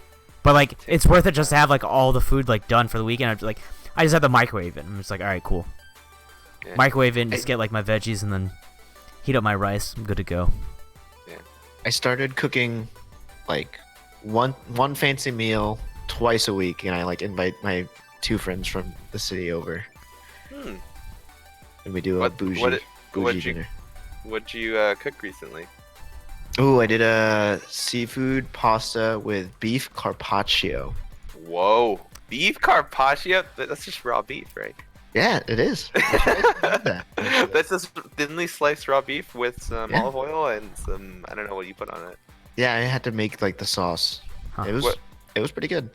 But like it's worth it just to have like all the food like done for the weekend. I just have to microwave it. I'm just like, all right, cool. Yeah. Microwave it and just get like my veggies and then heat up my rice. I'm good to go. I started cooking like one fancy meal twice a week, and I like invite my 2 friends from the city over, Hmm. and we do a What- bougie what'd you- dinner. What'd you cook recently? Oh, I did a seafood pasta with beef carpaccio. Whoa, beef carpaccio? That's just raw beef, right? Yeah, it is. I'm surprised you knew that. That's just thinly sliced raw beef with some Yeah. olive oil and some, I don't know what you put on it. Yeah, I had to make like the sauce. Huh. It was What- it was pretty good.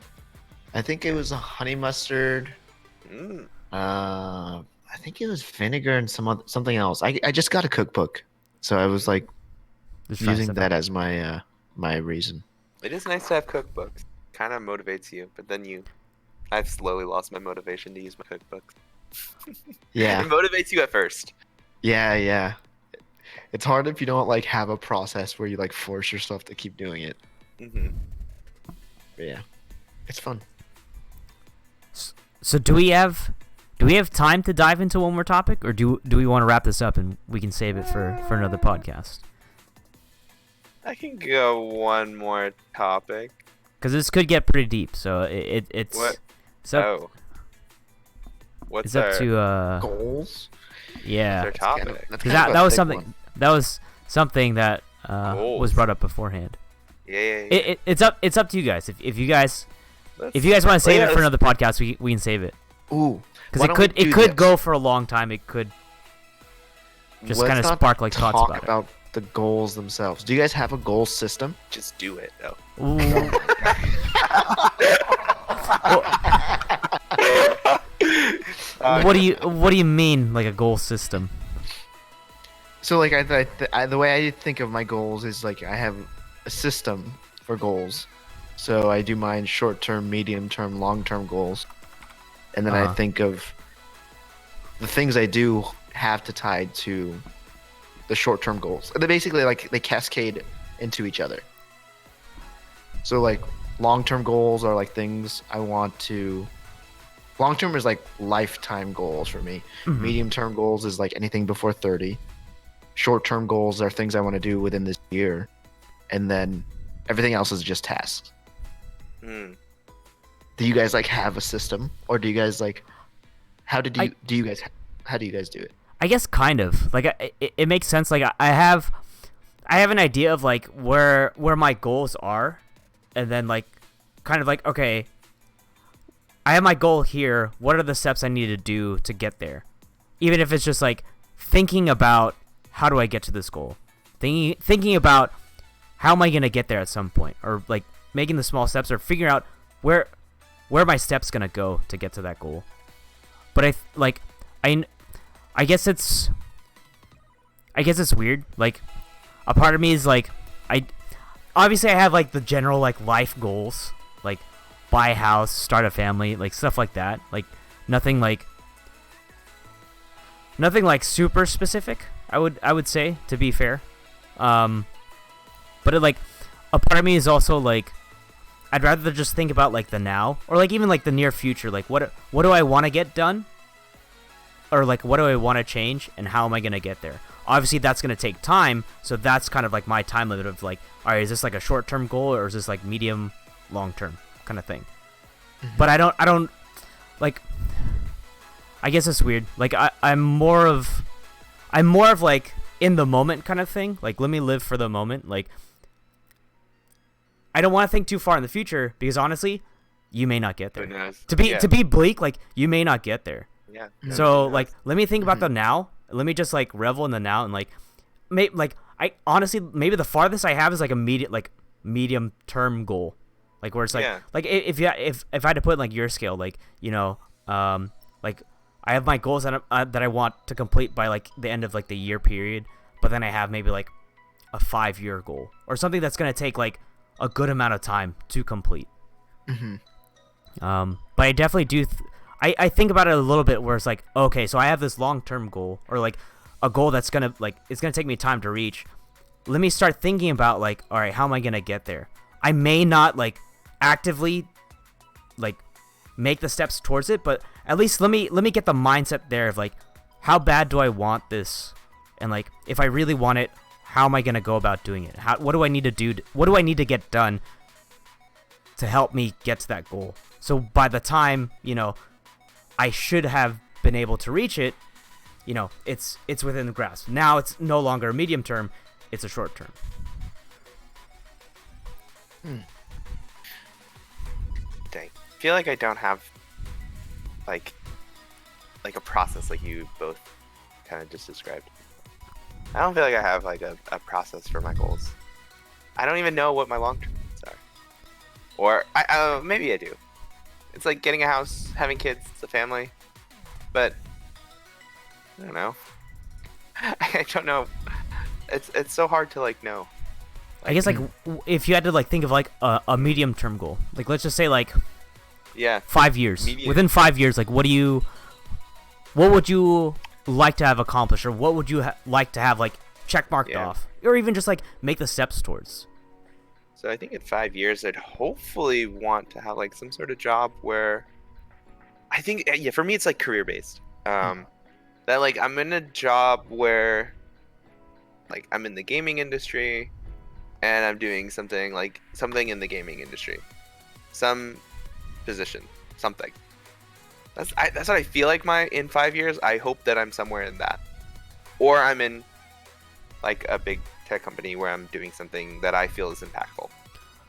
I think it was a honey mustard. Mm. I think it was vinegar and something else. I just got a cookbook, so I was like Just trying using stuff that out. as my my reason. It is nice to have cookbooks. Kind of motivates you, but then I've slowly lost my motivation to use my cookbooks. Yeah, It motivates you at first. yeah. It's hard if you don't like have a process where you like force yourself to keep doing it. Hmm. But yeah, it's fun. So do we have time to dive into one more topic, or do we want to wrap this up and we can save it for another podcast? I can go one more topic. Because this could get pretty deep. So it's What? it's up, Oh. What's it's up to Goals. yeah. our topic? Because that was something that was Goals. brought up beforehand. Yeah. It's up to you guys. If you guys want to save it for another podcast, we can save it. Ooh, Because why don't we it do could this? go for a long time. It could just kind of Let's not spark like thoughts talk about it. the goals themselves. Do you guys have a goal system? Just do it, though. Ooh. What do you mean like a goal system? So like the way I think of my goals is like I have a system for goals. So I do mine short-term, medium-term, long-term goals, and then I Uh-huh. think of the things I do have to tie to the short-term goals. They basically like they cascade into each other. So like long-term goals are like things I want to. Long-term is like lifetime goals for me. Mhm. Medium-term goals is like anything before 30. Short-term goals are things I want to do within this year, and then everything else is just tasks. Hmm. Do you guys like have a system, or do you guys like? How did you I- do you guys? How do you guys do it? I guess kind of like it makes sense. Like I have an idea of like where my goals are, and then like kind of like, okay, I have my goal here. What are the steps I need to do to get there? Even if it's just like thinking about how do I get to this goal, thinking about how am I gonna get there at some point, or like making the small steps, or figuring out where my steps gonna go to get to that goal. But I guess it's weird. Like a part of me is like I have like the general like life goals, like buy a house, start a family, like stuff like that. Like nothing like super specific. I would say, to be fair. But it, like a part of me is also like I'd rather just think about like the now, or like even like the near future. Like what do I want to get done? Or like what do I want to change, and how am I going to get there? Obviously that's going to take time, so that's kind of like my time limit of like, all right, is this like a short-term goal, or is this like medium long-term kind of thing? But I don't like, I guess it's weird. Like I'm more of like in the moment kind of thing. Like let me live for the moment. Like I don't want to think too far in the future, because honestly, you may not get there. Who knows? To be bleak, like you may not get there. Yeah. So like let me think about the now. Let me just like revel in the now, and like I honestly, maybe the farthest I have is like a medium term goal. Like where it's like like if I had to put in like your scale, like, you know, like I have my goals that I want to complete by like the end of like the year period, but then I have maybe like a 5-year goal or something that's going to take like a good amount of time to complete. But I definitely do I think about it a little bit, where it's like, okay, so I have this long-term goal, or like a goal that's gonna like, it's gonna take me time to reach. Let me start thinking about like, all right, how am I gonna get there? I may not like actively like make the steps towards it, but at least let me get the mindset there of like, how bad do I want this, and like if I really want it, how am I gonna go about doing it? What do I need to do? What do I need to get done to help me get to that goal? So by the time, you know, I should have been able to reach it, you know, it's within the grasp. Now it's no longer a medium term, it's a short term. Dang. I feel like I don't have like a process like you both kind of just described. I don't feel like I have like a process for my goals. I don't even know what my long-term goals are. Or maybe I do. It's like getting a house, having kids, a family, but I don't know. I don't know. It's so hard to like know. I guess like if you had to like think of like a medium term goal, like let's just say like 5 years. Within 5 years, like what would you like to have accomplished, or what would you like to have like check marked off, or even just like make the steps towards? So I think in 5 years, I'd hopefully want to have like some sort of job where I think, for me, it's like career based. That like I'm in a job where like I'm in the gaming industry, and I'm doing something in the gaming industry, some position, something. That's what I feel like in 5 years. I hope that I'm somewhere in that, or I'm in like a big tech company where I'm doing something that I feel is impactful.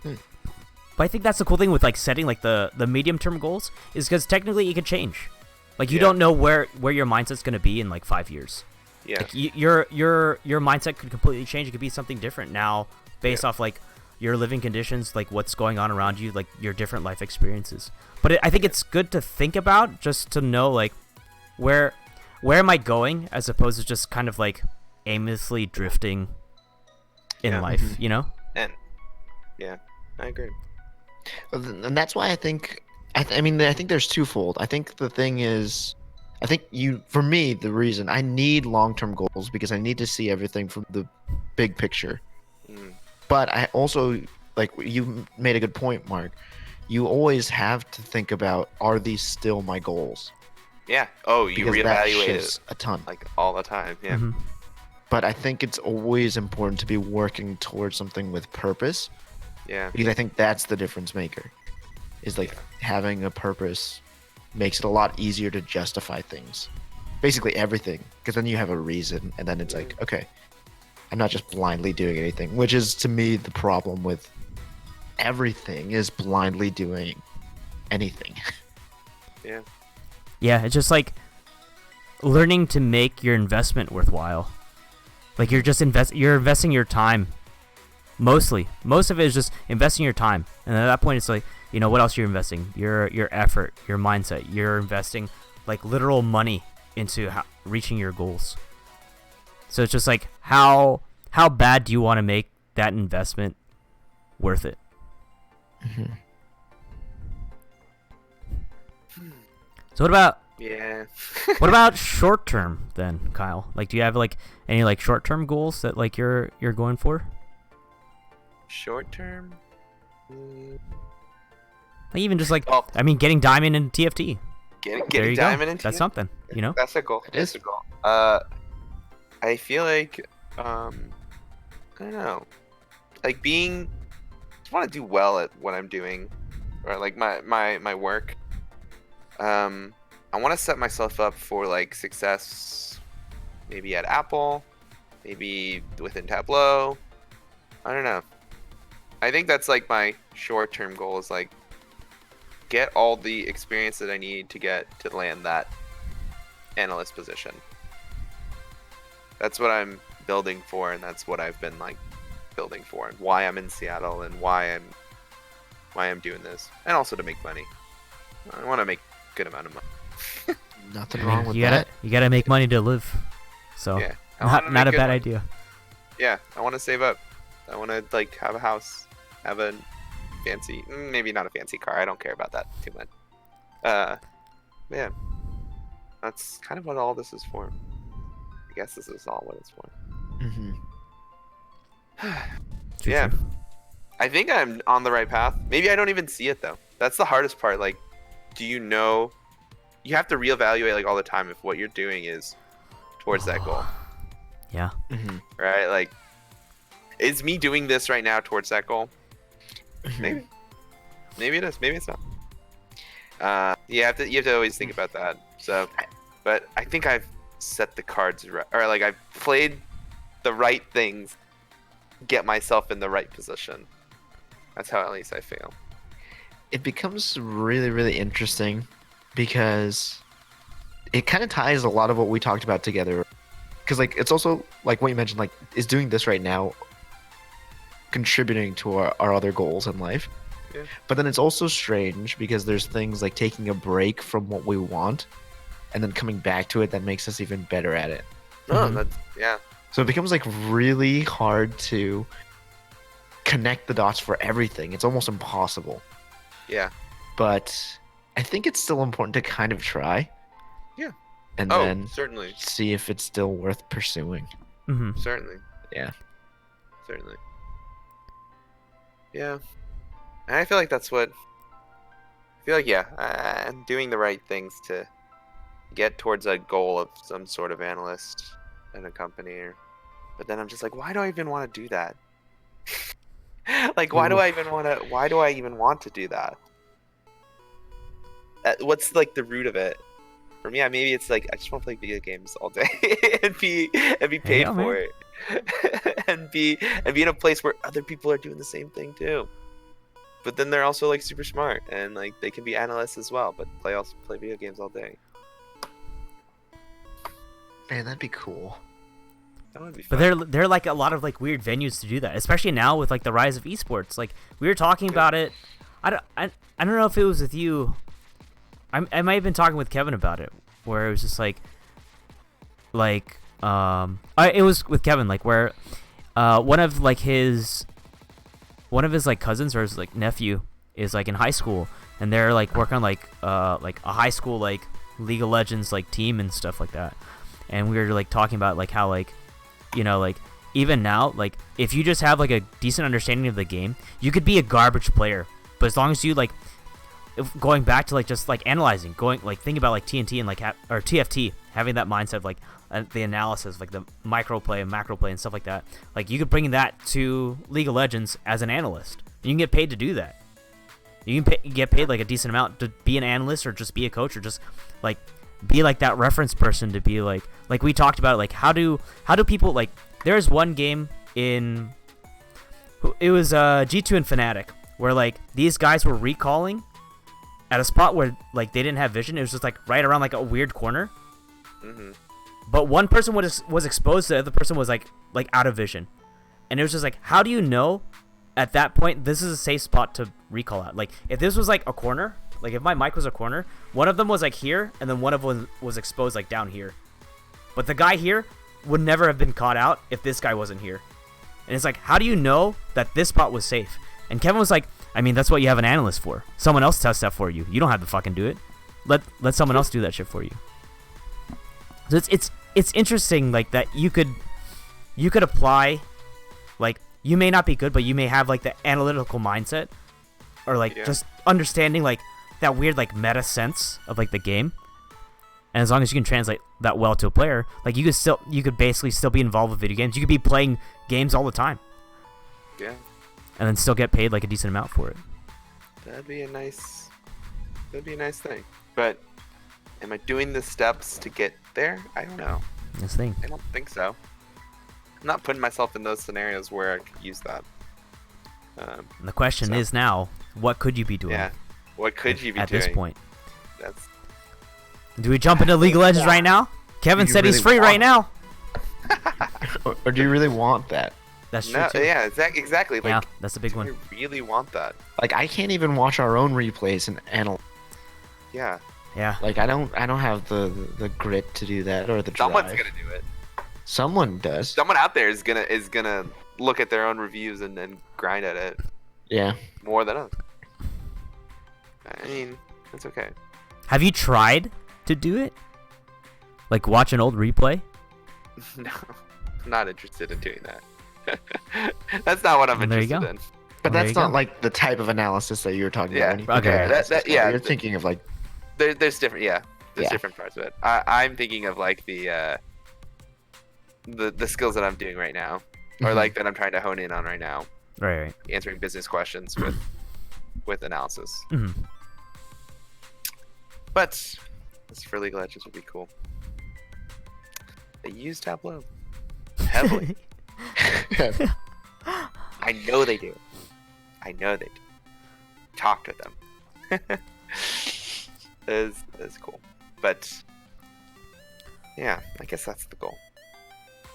But I think that's the cool thing with like setting like the medium term goals, is because technically it could change. Like you don't know where your mindset's gonna be in like 5 years. Yeah. Like your mindset could completely change. It could be something different now, based off like your living conditions, like what's going on around you, like your different life experiences. But I think it's good to think about, just to know like where am I going, as opposed to just kind of like aimlessly drifting in life, you know? And yeah, I agree. And that's why I think, I mean, I think there's twofold. I think the thing is, for me, the reason I need long-term goals, because I need to see everything from the big picture. But I also like you made a good point, Mark. You always have to think about, are these still my goals? Yeah. Oh, you Because that reevaluate shifts it a ton. like all the time. Yeah. Mhm. But I think it's always important to be working towards something with purpose, Yeah. because I think that's the difference maker. Is like having a purpose makes it a lot easier to justify things. Basically everything, because then you have a reason, and then it's like, okay, I'm not just blindly doing anything, which is to me the problem with everything is blindly doing anything. Yeah. Yeah, it's just like learning to make your investment worthwhile. Like you're investing your time. Most of it is just investing your time, and at that point, it's like, you know, what else you're investing? Your effort, your mindset. You're investing like literal money into reaching your goals. So it's just like how bad do you want to make that investment worth it? Mhm. So what about Yeah. what about short term then, Kyle? Like, do you have like any like short term goals that like you're going for? Short term? Mm, Like even just like, Well, I mean, getting diamond in TFT. There getting you diamond go. into That's something, you know. That's a goal. It That's is. a goal. I feel like I don't know. Like being, just want to do well at what I'm doing, or like my work. I want to set myself up for like success, maybe at Apple, maybe within Tableau. I don't know. I think that's like my short-term goal is like get all the experience that I need to get to land that analyst position. That's what I'm building for, and that's what I've been like building for, and why I'm in Seattle, and why I'm doing this, and also to make money. I want to make a good amount of money. Nothing I wrong mean, with you that. gotta make money to live. So Yeah, I wanna not make a good bad money. idea. Yeah, I want to save up. I want to like have a house, have a fancy, maybe not a fancy car. I don't care about that too much. Yeah, that's kind of what all this is for. I guess this is all what it's for. Hmm. True, Yeah. true. I think I'm on the right path. Maybe I don't even see it though. That's the hardest part. Like, do you know? You have to reevaluate like all the time if what you're doing is towards that goal, Yeah. Hmm. right? Like, is me doing this right now towards that goal? Maybe. Maybe it is. Maybe it's not. You have to always think about that. So, but I think I've set the cards right, or like I've played the right things, get myself in the right position. That's how at least I feel. It becomes really, really interesting because it kind of ties a lot of what we talked about together. Because like it's also like what you mentioned, like is doing this right now contributing to our other goals in life. Yeah. But then it's also strange because there's things like taking a break from what we want and then coming back to it that makes us even better at it. Oh, Mhm. that's yeah. So it becomes like really hard to connect the dots for everything. It's almost impossible. Yeah. But I think it's still important to kind of try. Yeah. And Oh, then certainly. see if it's still worth pursuing. Hmm. Certainly. Yeah. Certainly. Yeah. And I feel like that's what. I feel like yeah, I'm doing the right things to get towards a goal of some sort of analyst in a company, but then I'm just like, why do I even want to do that? Like, why do I even want to? Why do I even want to do that? What's like the root of it? For me, maybe it's like I just want to play video games all day and be paid Yeah, for man. it, and be in a place where other people are doing the same thing too. But then they're also like super smart and like they can be analysts as well, but play video games all day. Man, that'd be cool. That would be But fun. there are like a lot of like weird venues to do that, especially now with like the rise of esports. Like we were talking about it. I don't know if it was with you. I might have been talking with Kevin about it, where it was just like it was with Kevin, like where one of his like cousins or his like nephew is like in high school, and they're like working on like a high school like League of Legends like team and stuff like that. And we were like talking about like how like, you know, like even now, like if you just have like a decent understanding of the game, you could be a garbage player. But as long as you like, going back to like just like analyzing, going like thinking about like TNT and like or TFT, having that mindset of like the analysis, like the micro play and macro play and stuff like that. Like you could bring that to League of Legends as an analyst. You can get paid to do that. You can get paid like a decent amount to be an analyst or just be a coach or just like be like that reference person to be like we talked about, like how do people, like there's one game in, it was G2 and Fnatic, where like these guys were recalling at a spot where like they didn't have vision. It was just like right around like a weird corner. Mm-hmm. But one person was exposed, the other person was like out of vision. And it was just like, how do you know at that point this is a safe spot to recall at? Like if this was like a corner, like if my mic was a corner, one of them was like here and then one of them was exposed like down here. But the guy here would never have been caught out if this guy wasn't here. And it's like, how do you know that this spot was safe? And Kevin was like, I mean, that's what you have an analyst for. Someone else tests that for you. You don't have to fucking do it. Let someone else do that shit for you. So it's interesting, like that you could apply, like you may not be good, but you may have like the analytical mindset, or like just understanding like that weird like meta sense of like the game. And as long as you can translate that well to a player, like you could basically still be involved with video games. You could be playing games all the time. Yeah. And then still get paid like a decent amount for it. That'd be a nice thing. But am I doing the steps to get there? I don't know. This thing. I don't think so. I'm not putting myself in those scenarios where I could use that. And the question is now, what could you be doing? Yeah. What could you be doing at this point? That's. Do we jump into League of Legends right now? Kevin said he's free right now. Or do you really want that? That's true No, too. yeah, exactly. Like, Yeah, that's a big one. I really want that. Like I can't even watch our own replays and analyze. Yeah. Yeah. Like I don't have the grit to do that or the drive. Someone's gonna do it. Someone does. Someone out there is gonna look at their own reviews and then grind at it Yeah. more than us. I mean, it's okay. Have you tried to do it? Like watch an old replay? No, I'm not interested in doing that. That's not what I'm There you interested go. in. But There that's you not go. like the type of analysis that you were talking Yeah. about. When you Okay. think of Yeah. You're thinking of like There's different, there's Yeah. different parts of it. I'm thinking of like the skills that I'm doing right now, or Mhm. like that I'm trying to hone in on right now, Right. answering business questions with analysis. Mhm. But this for League of Legends would be cool. They use Tableau heavily. I know they do. Talk to them. That's cool. But yeah, I guess that's the goal.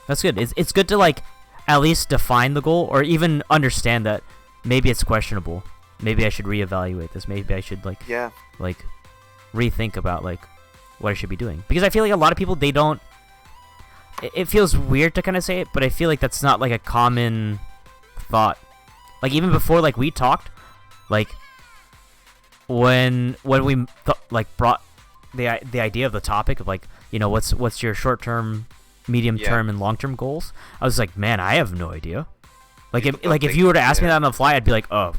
That's good. It's good to like at least define the goal or even understand that maybe it's questionable. Maybe I should reevaluate this. Maybe I should like rethink about like what I should be doing. Because I feel like a lot of people, they don't. It feels weird to kind of say it, but I feel like that's not like a common thought. Like even before like we talked, like when we brought the idea of the topic of like, you know, what's your short term, medium term, and long term goals, I was like, man, I have no idea. Like if you were to ask me that on the fly, I'd be like, oh,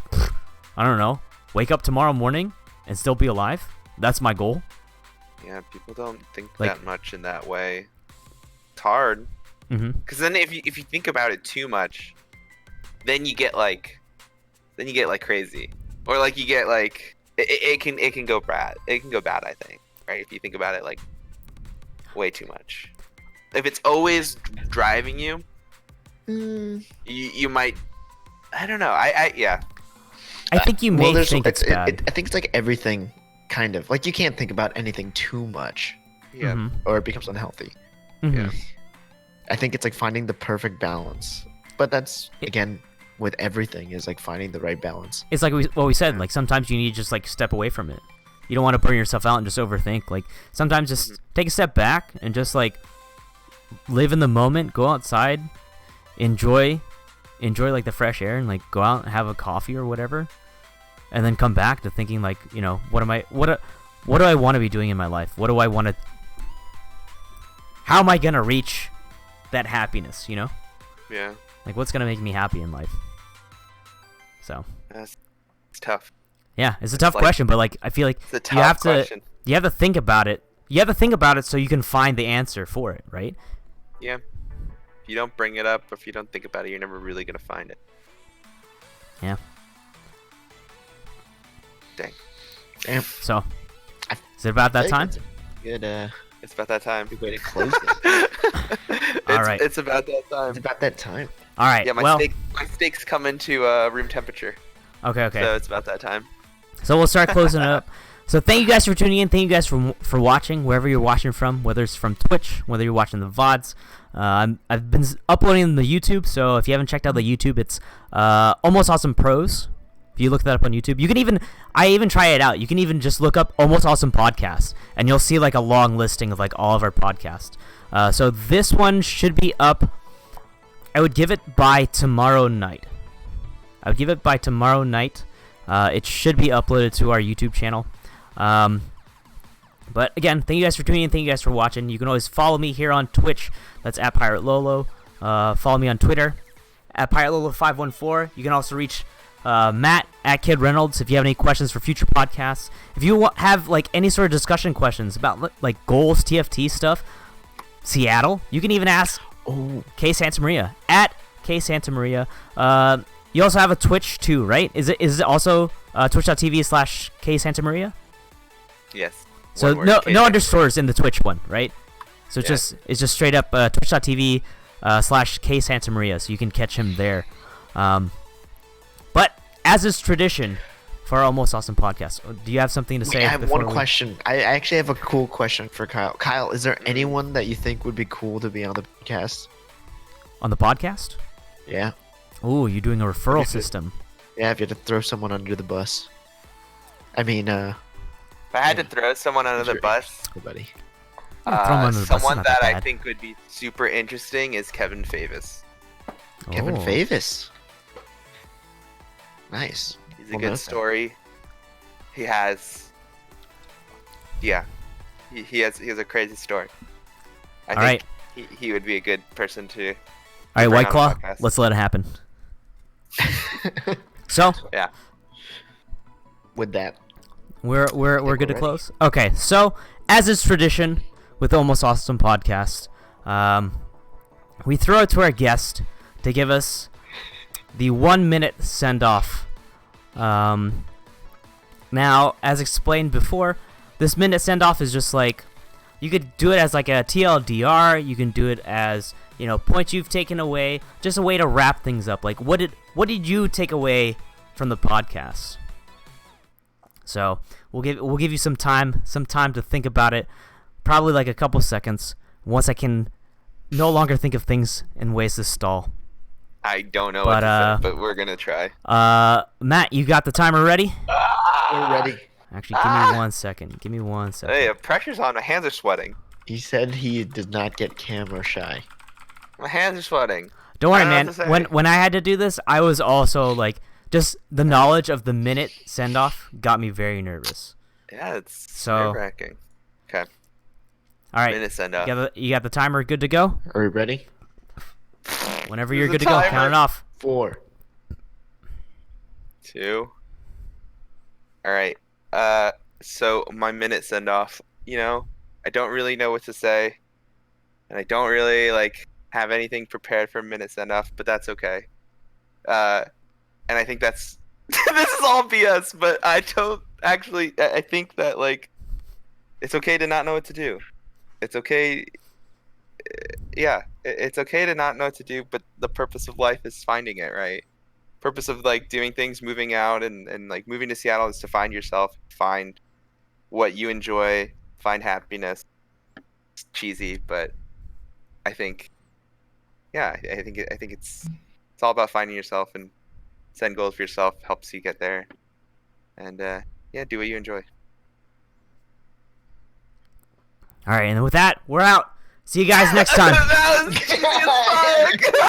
I don't know. Wake up tomorrow morning and still be alive. That's my goal. Yeah, people don't think Like- that much in that way. It's hard. Mm-hmm. Because then if you think about it too much, then you get like crazy, or like you get like it can go bad. It can go bad, I think. Right? If you think about it like way too much. If it's always driving you, you might. I don't know. I think you may think it's bad. I think it's like everything, kind of. Like you can't think about anything too much, Yeah. Mhm. or it becomes unhealthy. Mhm. Yeah. I think it's like finding the perfect balance. But that's again with everything is like finding the right balance. It's like what we said. Like sometimes you need to just like step away from it. You don't want to burn yourself out and just overthink. Like sometimes just take a step back and just like live in the moment. Go outside, enjoy like the fresh air, and like go out and have a coffee or whatever, and then come back to thinking like, you know, what do I want to be doing in my life? What do I want to? How am I gonna reach that happiness? You know. Yeah. Like, what's gonna make me happy in life? So. It's tough. Yeah, it's a tough like- question, but like I feel like It's a you have tough question. you have to think about it. You have to think about it so you can find the answer for it, right? Yeah. If you don't bring it up, or if you don't think about it, you're never really gonna find it. Yeah. Dang. Damn. So, is it about that I think time? that's a Good. It's about that time. Good way to close it. All right. It's about that It's time. about that time. All right. Yeah, well, my steaks come into room temperature, okay. so it's about that time. So we'll start closing it up. So thank you guys for tuning in. Thank you guys for watching, wherever you're watching from, whether it's from Twitch, whether you're watching the VODs. I've been uploading the YouTube, so if you haven't checked out the YouTube, it's Almost Awesome Pros. If you look that up on YouTube, you can even try it out. You can even just look up Almost Awesome Podcast, and you'll see like a long listing of like all of our podcasts. So this one should be up. I would give it by tomorrow night. It should be uploaded to our YouTube channel. But again, thank you guys for tuning in. Thank you guys for watching. You can always follow me here on Twitch. That's at Pirate Lolo. Follow me on Twitter at Pirate Lolo 514. You can also reach Matt at Kid Reynolds if you have any questions for future podcasts. If you have like any sort of discussion questions about like goals, TFT stuff, Seattle, you can even ask KSantamaria at KSantamaria. You also have a Twitch too, right? Is it also twitch.tv/KSantamaria? Yes. So One word, no K-Santamaria. underscores in the Twitch one, right? So it's Yeah. just straight up twitch.tv/KSantamaria, so you can catch him there. But as is tradition for our Almost Awesome podcast, do you have something to say? I have before one we- question. I actually have a cool question for Kyle. Kyle, is there anyone that you think would be cool to be on the podcast? on the podcast? Yeah. Ooh, you're doing a referral If it- system. Yeah, if you had to throw someone under the bus. I mean, If I had to throw someone under the Sure. bus, Yeah, throw him under the bus, it's someone not that I bad. think would be super interesting is Kevin Favis. Kevin Oh. Favis. Nice. He's a Well, good that's- story. He has, yeah, he has a crazy story. I All think right. he would be a good person to. All right, bring White on Claw, the podcast. let's let it happen. So Yeah. With that. we're think good we're to ready. close. Okay, so as is tradition with Almost Awesome Podcast, we throw it to our guest to give us the 1 minute send off. Now, as explained before, this minute send off is just like you could do it as like a TLDR. You can do it as points you've taken away, just a way to wrap things up. Like what did you take away from the podcast? So we'll give you some time to think about it, probably like a couple seconds. Once I can no longer think of things in ways to stall. I don't know But, what to say, but we're gonna try. Matt, you got the timer ready? We're ready. Actually, give me 1 second. Give me 1 second. Hey, pressure's on. My hands are sweating. He said he did not get camera shy. My hands are sweating. Don't worry, I don't know man. what to say. When I had to do this, I was also like, just the knowledge of the minute send off got me very nervous. Yeah, it's So- nerve-wracking. Okay. All right, Minute send off. you got the timer good to go? Are we ready? Whenever There's you're a good to go, timer. count it off. 4. 2. All right. So my minute send off. I don't really know what to say, and I don't really have anything prepared for a minute send off, but that's okay. And I think that's this is all BS, but I don't actually. I think that it's okay to not know what to do. It's okay. Yeah, it's okay to not know what to do, but the purpose of life is finding it, right? Purpose of doing things, moving out, and moving to Seattle is to find yourself, find what you enjoy, find happiness. It's cheesy, but I think, yeah, I think it's all about finding yourself and setting goals for yourself helps you get there, and yeah, do what you enjoy. All right, and with that, we're out. See you guys next time. That was cheesy as fuck.